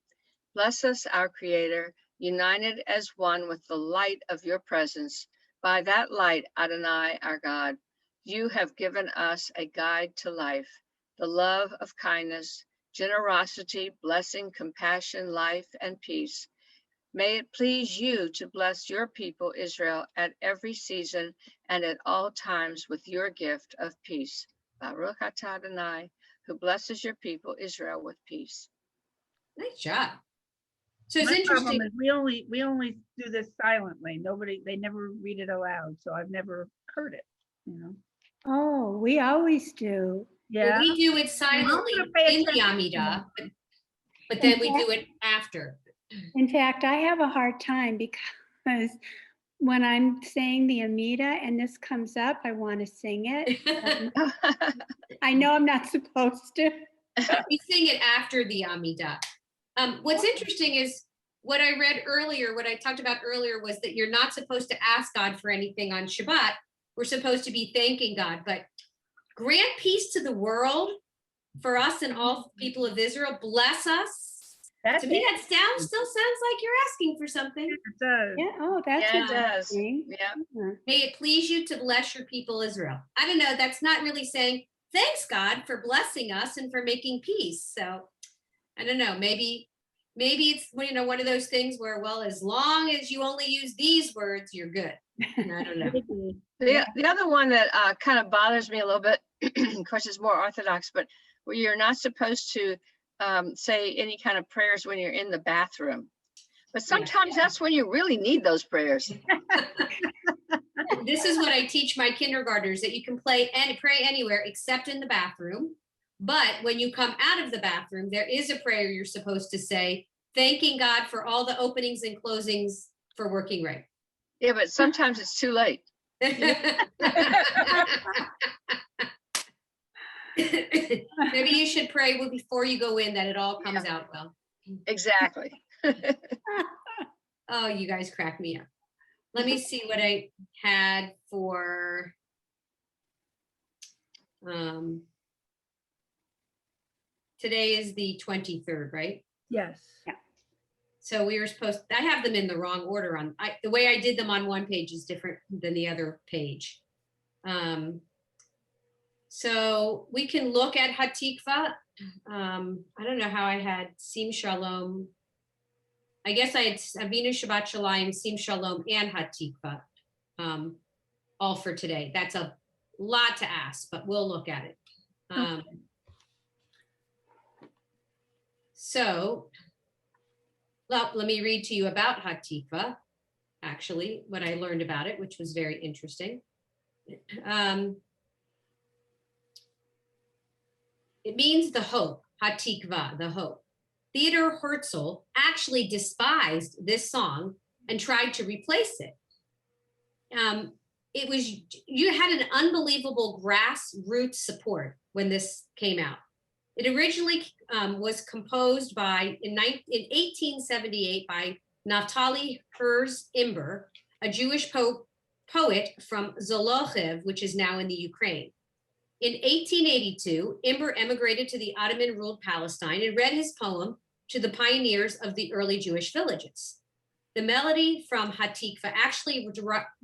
Bless us, our Creator, united as one with the light of your presence. By that light, Adonai, our God, you have given us a guide to life, the love of kindness, generosity, blessing, compassion, life, and peace. May it please you to bless your people, Israel, at every season and at all times with your gift of peace. Baruch atah Adonai, who blesses your people, Israel, with peace. Nice job. So it's My problem interesting. is we only do this silently. They never read it aloud, so I've never heard it, you know? Oh, we always do. Well, Yeah. we do it silently gonna pay in the attention. Amida, but then we Okay. do it after. In fact, I have a hard time because when I'm saying the Amida and this comes up, I want to sing it. I know I'm not supposed to. We sing it after the Amida. What's interesting is what I read earlier, what I talked about earlier was that you're not supposed to ask God for anything on Shabbat. We're supposed to be thanking God, but grant peace to the world for us and all people of Israel. Bless us. That's To me, it. that still sounds like you're asking for something. It does. Yeah, oh, that's Yeah, it does. interesting. Yeah. May it please you to bless your people, Israel. I don't know. That's not really saying thanks, God, for blessing us and for making peace. So I don't know. Maybe it's one of those things where, well, as long as you only use these words, you're good. I don't know. The other one that kind of bothers me a little bit, of course, it's more Orthodox, but where you're not supposed to say any kind of prayers when you're in the bathroom. But sometimes that's when you really need those prayers. This is what I teach my kindergartners, that you can pray anywhere except in the bathroom. But when you come out of the bathroom, there is a prayer you're supposed to say, thanking God for all the openings and closings for working right. Yeah, but sometimes it's too late. Maybe you should pray before you go in that it all comes out well. Exactly. Oh, you guys crack me up. Let me see what I had for today is the 23rd, right? Yes. Yeah. So we were supposed, I have them in the wrong order the way I did them on one page is different than the other page. So we can look at Hatikva. I don't know how I had Sim Shalom. I guess I had Avinu Shabbat Shalayim, Sim Shalom, and Hatikva all for today. That's a lot to ask, but we'll look at it. So let me read to you about Hatikva, actually, what I learned about it, which was very interesting. It means the hope, Hatikva, the hope. Theodor Herzl actually despised this song and tried to replace it. You had an unbelievable grassroots support when this came out. It originally was composed in 1878 by Naftali Herz Imber, a Jewish poet from Zolochev, which is now in the Ukraine. In 1882, Imber emigrated to the Ottoman-ruled Palestine and read his poem to the pioneers of the early Jewish villages. The melody from Hatikva actually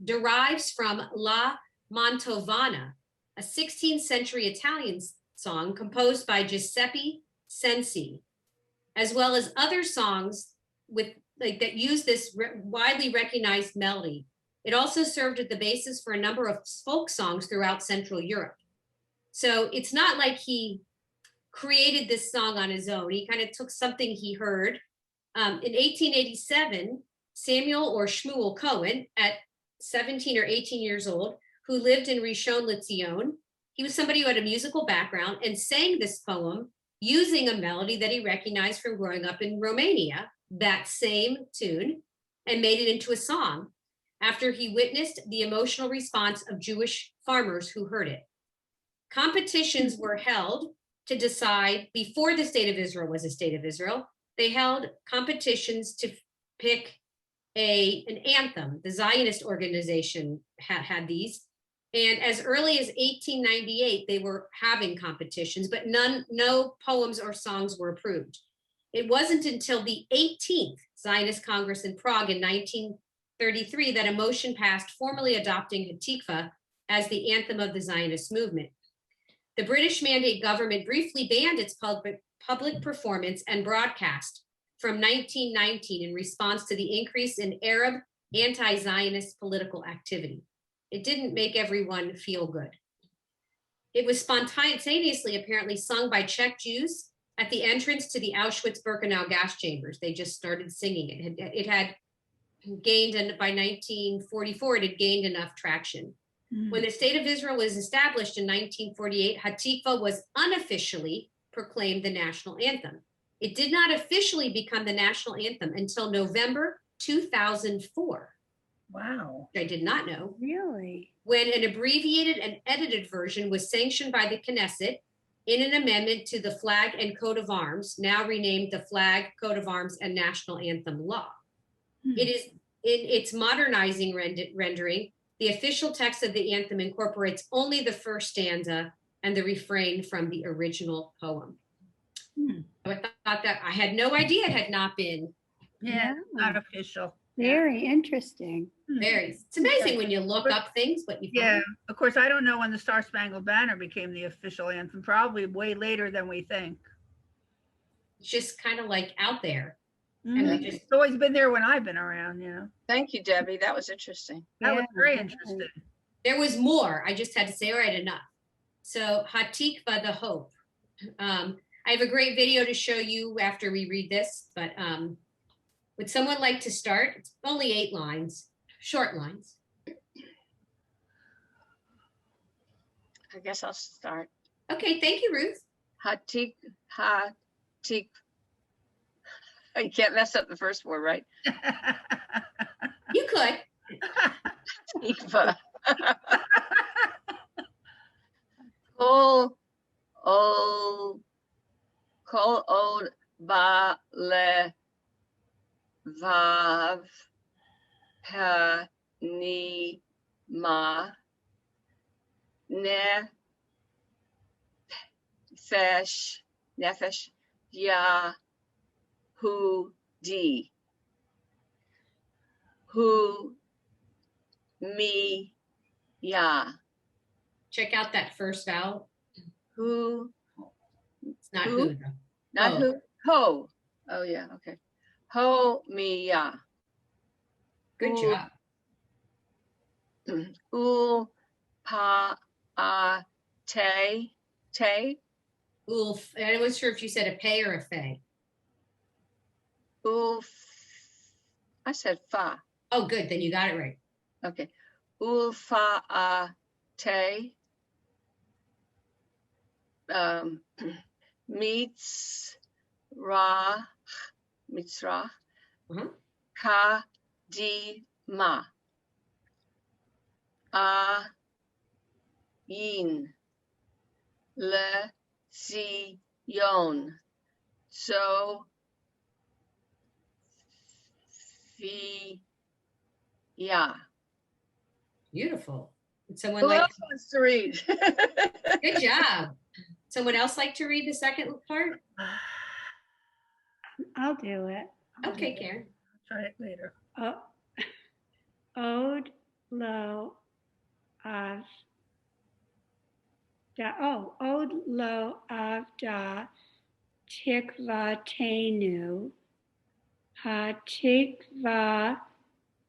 derives from La Mantovana, a 16th century Italian song composed by Giuseppe Cenci, as well as other songs that use this widely recognized melody. It also served as the basis for a number of folk songs throughout Central Europe. So it's not like he created this song on his own. He kind of took something he heard. In 1887, Samuel or Shmuel Cohen, at 17 or 18 years old, who lived in Rishon LeZion, he was somebody who had a musical background and sang this poem using a melody that he recognized from growing up in Romania, that same tune, and made it into a song after he witnessed the emotional response of Jewish farmers who heard it. Competitions were held to decide, before the state of Israel was a state of Israel, they held competitions to pick an anthem. The Zionist organization had these. And as early as 1898, they were having competitions, but no poems or songs were approved. It wasn't until the 18th Zionist Congress in Prague in 1933 that a motion passed formally adopting Hatikva as the anthem of the Zionist movement. The British Mandate government briefly banned its public performance and broadcast from 1919 in response to the increase in Arab anti-Zionist political activity. It didn't make everyone feel good. It was spontaneously apparently sung by Czech Jews at the entrance to the Auschwitz-Birkenau gas chambers. They just started singing it. It had gained, and by 1944, it had gained enough traction. When the State of Israel was established in 1948, Hatikva was unofficially proclaimed the national anthem. It did not officially become the national anthem until November 2004. Wow. I did not know. Really? When an abbreviated and edited version was sanctioned by the Knesset in an amendment to the Flag and Coat of Arms, now renamed the Flag, Coat of Arms, and National Anthem Law. It is in its modernizing rendering. The official text of the anthem incorporates only the first stanza and the refrain from the original poem. I thought that I had no idea it had not been. Yeah, not official. Very interesting. It's amazing when you look up things, but you Yeah, find. of course, I don't know when the Star Spangled Banner became the official anthem, probably way later than we think. It's just kind of like out there. Mhm. And we just, It's always been there when I've been around, you know. Thank you, Debbie. That was interesting. That was Yeah, very definitely. interesting. there was more. I just had to say, all right, enough. So Hatikva, the hope. I have a great video to show you after we read this, but would someone like to start? It's only 8 lines, short lines. I guess I'll start. Okay, thank you, Ruth. Hatik. You can't mess up the first word, right? You could. Tikva. Kol od ba le vav pa ni ma nefesh ya hu di hu mi ya Check out that first vowel. who It's not Who? who. though. not Oh. who ho oh yeah okay ho mi ya Good Ooh. job. ul pa a te Ulf. I wasn't sure if you said a pay or a fay. ul I said fa. Oh, good. Then you got it right. Okay. Ul fa a te mitzrah Mhm. ka di ma a yin le zion so fi ya. Beautiful. Would someone Who like? else wants to read? Good job. Someone else like to read the second part? I'll do it. Okay, Karen. Try it later. Ode lo av da. Oh, ode lo av da tikvatenu ha tikva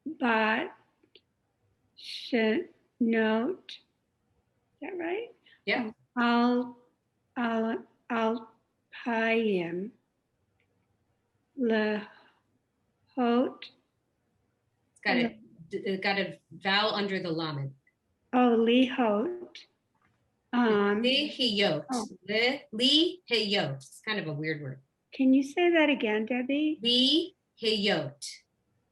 bat shenot. Is that right? Yeah. Al payim le hot. It's got a vowel under the lamed. Oh, lihot. Li hiyot. oh. Li hiyot. It's kind of a weird word. Can you say that again, Debbie? Li hiyot.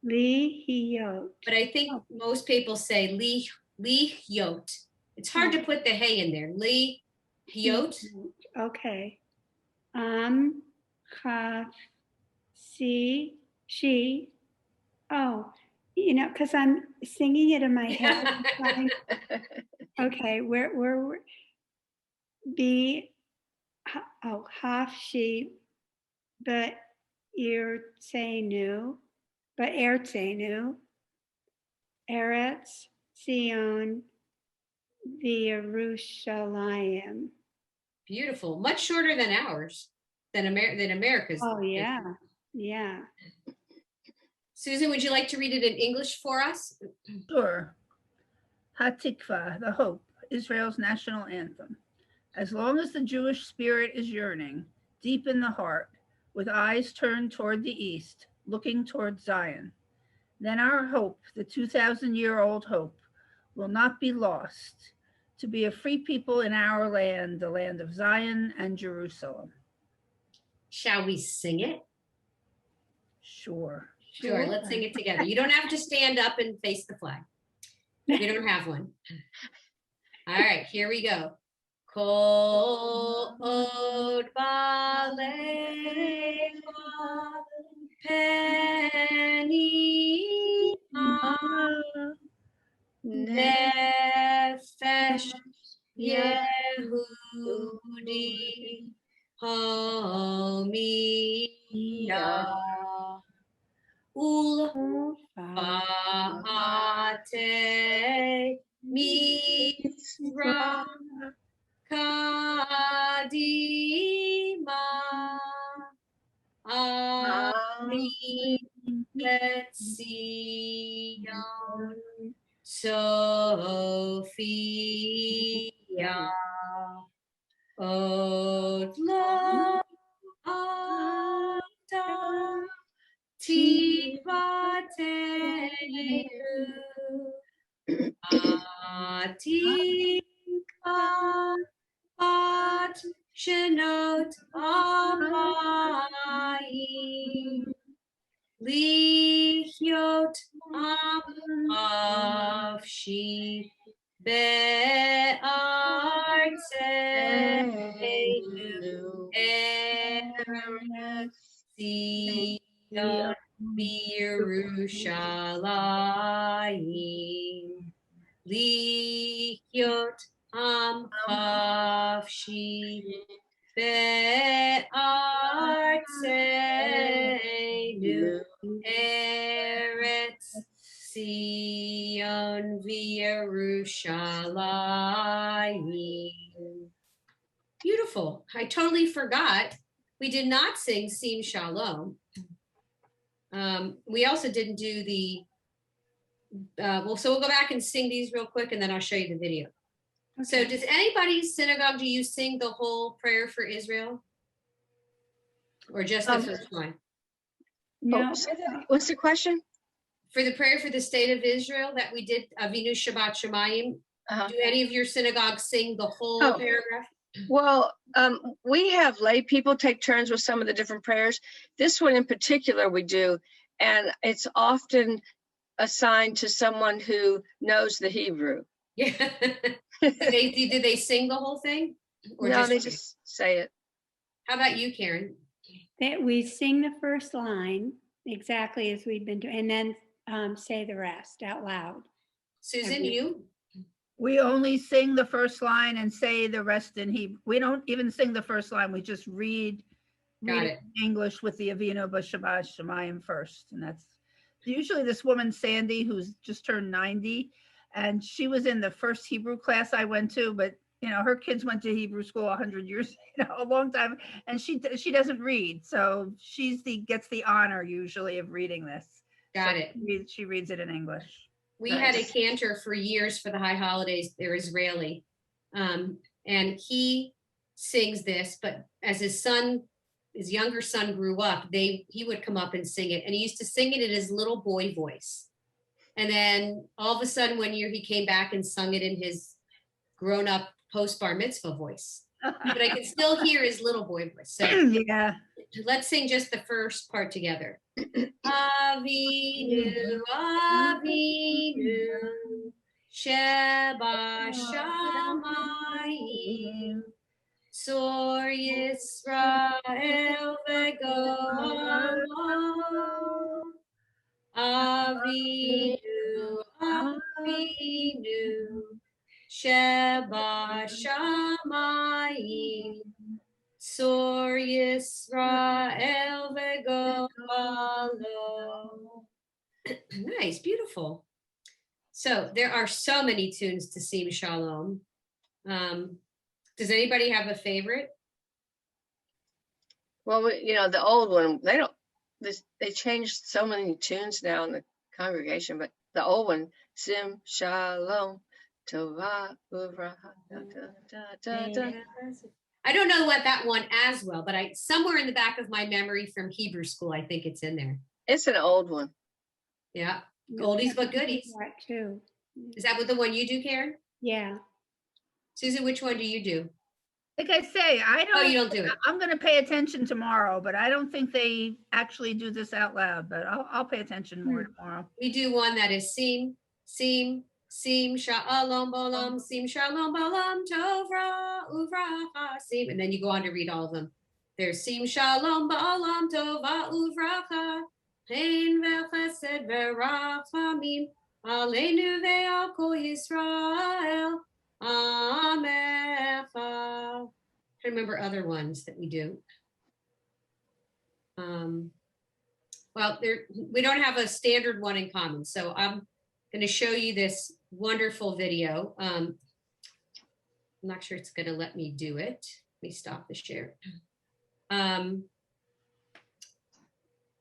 Lihiyot. But I think most people say li hiyot. It's hard to put the hey in there. Li hiyot. Okay. Kaf, si, she. Oh, because I'm singing it in my head. I'm trying- okay, where be, half she, but Irtenu, but Ertzenu, Eretz Zion V'Yerushalayim. Beautiful. Much shorter than ours, than America's. Oh, yeah, yeah. Susan, would you like to read it in English for us? Sure. Hatikva, the hope, Israel's national anthem. As long as the Jewish spirit is yearning, deep in the heart, with eyes turned toward the east, looking toward Zion, then our hope, the 2,000-year-old hope, will not be lost, to be a free people in our land, the land of Zion and Jerusalem. Shall we sing it? Sure. Sure, let's sing it together. You don't have to stand up and face the flag. You don't have one. All right, here we go. Kol od balecha penima nefesh Yehudi homiyah ul Ba'ate Mizra Kadima Ami Letzion Sophia Odlo Adam Tivatenu Atika Bat Shenot Amayim Lihyot Amavshi Be'artzenu Eretz Zion B'Yerushalayim Lihyot Amavshi Be'artzenu Eretz Zion V'Yerushalayim. Beautiful. I totally forgot. We did not sing Sim Shalom. We also didn't do the, so we'll go back and sing these real quick and then I'll show you the video. Okay. So does anybody's synagogue, do you sing the whole prayer for Israel? Or just the first one? No. What's the question? For the prayer for the state of Israel that we did, Avinu Shabbat Shemayim, do any of your synagogues sing the whole paragraph? Well, we have lay people take turns with some of the different prayers. This one in particular we do, and it's often assigned to someone who knows the Hebrew. Yeah. Did they sing the whole thing? Or no, they just say it. How about you, Karen? That we sing the first line exactly as we've been doing, and then say the rest out loud. Susan, you? We only sing the first line and say the rest in Hebrew. We don't even sing the first line. We just read it in English with the Avinu B'Shabbat Shemayim first. And that's usually this woman, Sandy, who's just turned 90. And she was in the first Hebrew class I went to, but her kids went to Hebrew school 100 years, a long time. And she doesn't read. So gets the honor usually of reading this. Got it. She reads it in English. We had a cantor for years for the high holidays. They're Israeli. And he sings this, but as his younger son grew up, he would come up and sing it. And he used to sing it in his little boy voice. And then all of a sudden one year he came back and sung it in his grown-up post-bar mitzvah voice. But I can still hear his little boy voice. So yeah. Let's sing just the first part together. Avinu, Avinu, Sheba Shamayim, Sor Yisrael V'Gomo. Avinu, Avinu, Sheba Shamayim, Sor Yisrael V'Gomo. Nice, beautiful. So there are so many tunes to sing Shalom. Does anybody have a favorite? Well, the old one, they changed so many tunes now in the congregation, but the old one, Sim Shalom, Tova Uvra, da, da, da, da. I don't know what that one as well, but somewhere in the back of my memory from Hebrew school, I think it's in there. It's an old one. Yeah, oldies but goodies. That too. Is that what the one you do, Karen? Yeah. Susan, which one do you do? Like I say, Oh, you don't do it. I'm going to pay attention tomorrow, but I don't think they actually do this out loud, but I'll pay attention more tomorrow. We do one that is Sim, Shalom, Bolam, Sim, Shalom, Bolam, Tovra, Uvracha, Sim, and then you go on to read all of them. There's Sim, Shalom, Bolam, Tova, Uvracha, Hein V'Chesed V'Rachamim, Aleinu Ve'al Kol Yisrael, Amecha. I remember other ones that we do. Well, we don't have a standard one in common, so I'm going to show you this wonderful video. I'm not sure it's going to let me do it. Let me stop the share.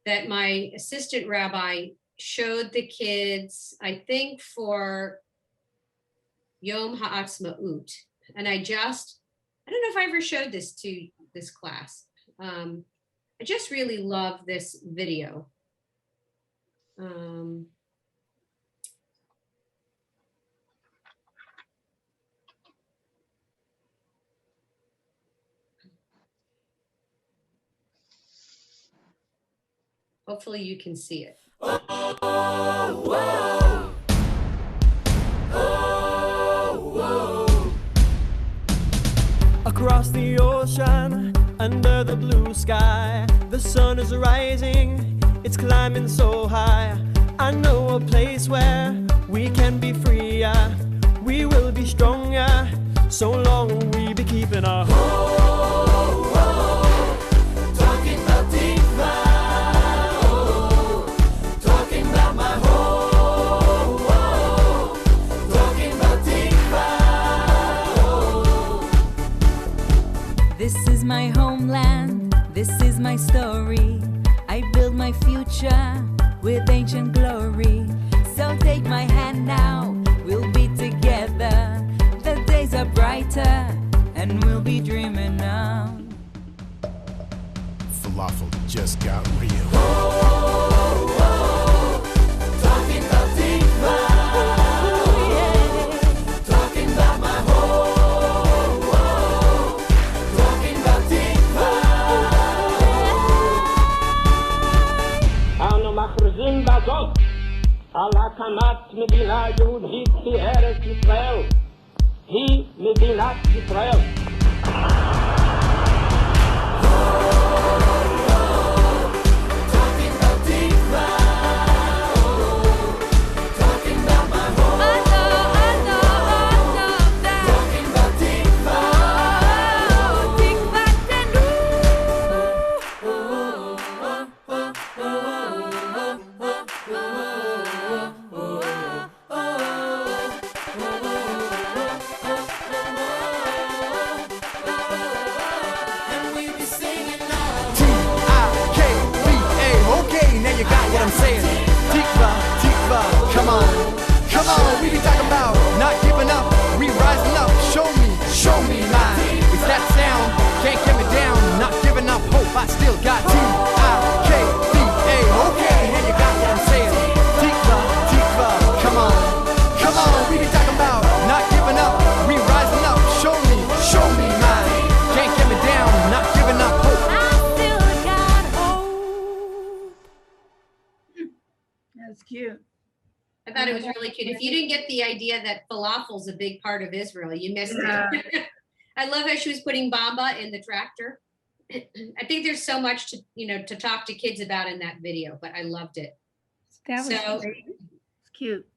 That my assistant rabbi showed the kids, I think for Yom Ha'atzma'ut. And I don't know if I ever showed this to this class. I just really love this video. Hopefully you can see it. Across the ocean, under the blue sky, the sun is rising, it's climbing so high. I know a place where we can be freer, we will be stronger, so long will we be keeping our talking about Tikva, talking about my talking about Tikva. This is my homeland, this is my story. I build my future with ancient glory. So take my hand now, we'll be together. The days are brighter, and we'll be dreaming now. Falafel just got real. Talking about Tikva, talking about my talking about Tikva. אנו מכריזים בזאת על הקמת מדינה יהודית בארץ ישראל. היא מדינת ישראל. Talking about Tikva, talking about my talking about Tikva. And we be singing now. Tikva, okay, now you got what I'm saying. Tikva, Tikva, come on, we be talking about not giving up, we rising up. Show me mine. It's that sound, can't get me down. Not giving up hope, I still got Tikva, okay, now you got what I'm saying. Tikva, Tikva, come on, we be talking about not giving up, we rising up. Show me mine. Can't get me down, not giving up hope. That's cute. I thought it was really cute. If you didn't get the idea that falafel's a big part of Israel, you missed it. I love how she was putting Bamba in the tractor. I think there's so much to talk to kids about in that video, but I loved it. That was So- great. It's cute.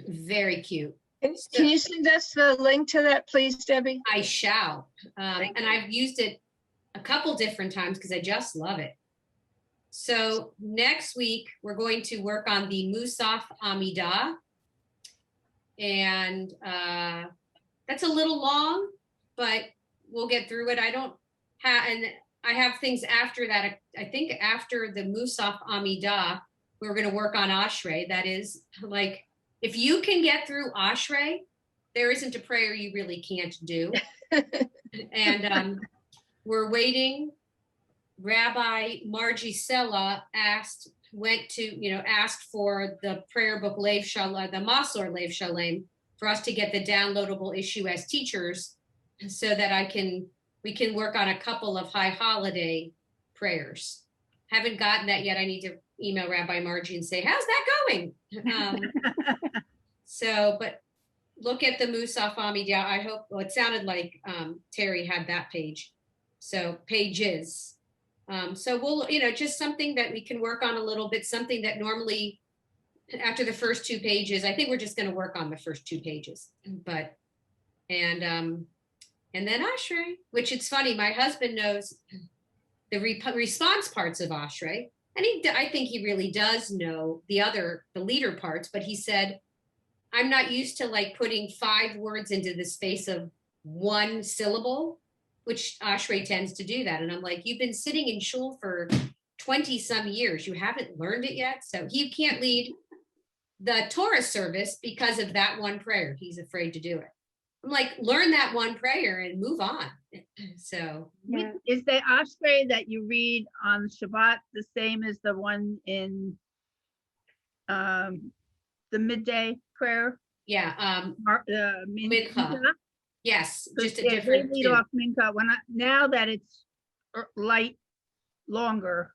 Very cute. Can you send us the link to that, please, Debbie? I shall. Thank And I've used it a couple different times because I just love it. So next week, we're going to work on the Musaf Amidah. And that's a little long, but we'll get through it. I don't have, and I have things after that. I think after the Musaf Amidah, we're going to work on Ashrei. That is like, if you can get through Ashrei, there isn't a prayer you really can't do. And we're waiting. Rabbi Margie Sella asked for the prayer book Lev Shalem, the Masor Lev Shalem, for us to get the downloadable issue as teachers, so that we can work on a couple of high holiday prayers. Haven't gotten that yet. I need to email Rabbi Margie and say, how's that going? But look at the Musaf Amidah. I hope, well, it sounded like Terry had that page. So pages. So we'll, just something that we can work on a little bit, something that normally after the first 2 pages, I think we're just going to work on the first 2 pages, and then Ashrei, which it's funny, my husband knows the response parts of Ashrei, and I think he really does know the leader parts, but he said, I'm not used to like putting 5 words into the space of 1 syllable, which Ashrei tends to do that. And I'm like, you've been sitting in shul for 20 some years. You haven't learned it yet. So he can't lead the Torah service because of that one prayer. He's afraid to do it. I'm like, learn that one prayer and move on. So Yeah. Is the Ashrei that you read on Shabbat the same as the one in the midday prayer? yeah, Mincha? yes, just a They different lead tune. off Mincha. Now that it's light longer,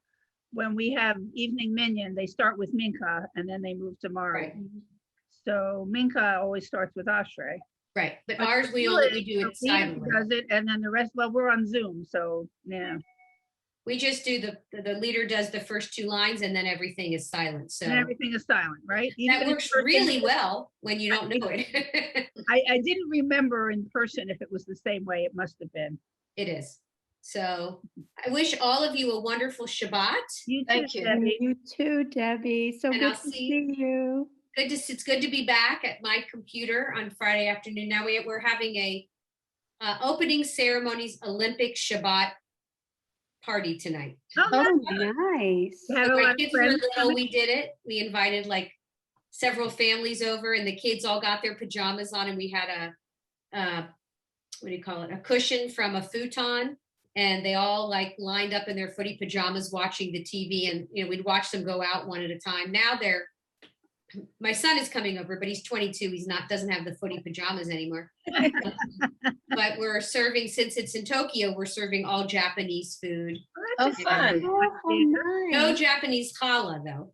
when we have evening minyan, they start with Mincha and then they move to Mari. Right. So Mincha always starts with Ashrei. Right, but But ours, we do it silently. Does it, and then the rest, well, we're on Zoom, so yeah. We just do the leader does the first 2 lines and then everything is silent. So And everything is silent, right? that Even in works person. really well when you don't know it. I didn't remember in person if it was the same way. It must have been. It is. So I wish all of you a wonderful Shabbat. You too, Thank you. Debbie. You too, Debbie. So And good I'll to see- see you. It's good to be back at my computer on Friday afternoon. Now we're having a opening ceremonies Olympic Shabbat party tonight. Oh, Oh, nice. nice. You have So a my lot of kids were friends little, coming? we did it. We invited like several families over, and the kids all got their pajamas on, and we had a cushion from a futon, and they all like lined up in their footy pajamas watching the TV, and we'd watch them go out one at a time. Now my son is coming over, but he's 22. Doesn't have the footy pajamas anymore. But we're serving, since it's in Tokyo, we're serving all Japanese food. Oh, fun. Oh, how No nice. Japanese challah though.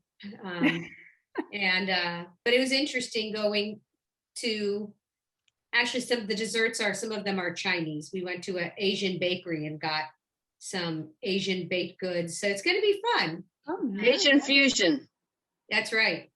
But it was interesting going to, actually some of the desserts some of them are Chinese. We went to an Asian bakery and got some Asian baked goods. So it's going to be fun. Oh, nice. Asian fusion. That's right.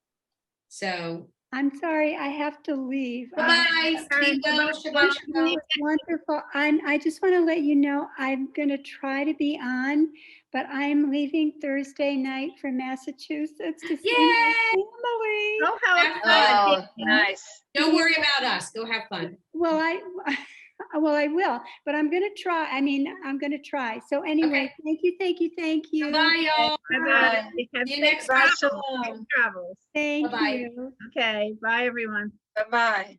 So I'm sorry, I have to leave. bye. Be well. Shabbat shalom. It's wonderful. I just want to let you know, I'm going to try to be on, but I'm leaving Thursday night for Massachusetts to see my family. Oh, how Have Oh, exciting. nice. Don't worry about us. Go have fun. Well, I will, but I'm going to try. I'm going to try. So anyway, Okay. thank you. Bye, y'all. Bye-bye. Have See you safe next Shabbat travels. shalom. Safe travels. Thank Bye-bye. you. Okay, bye, everyone. Bye-bye.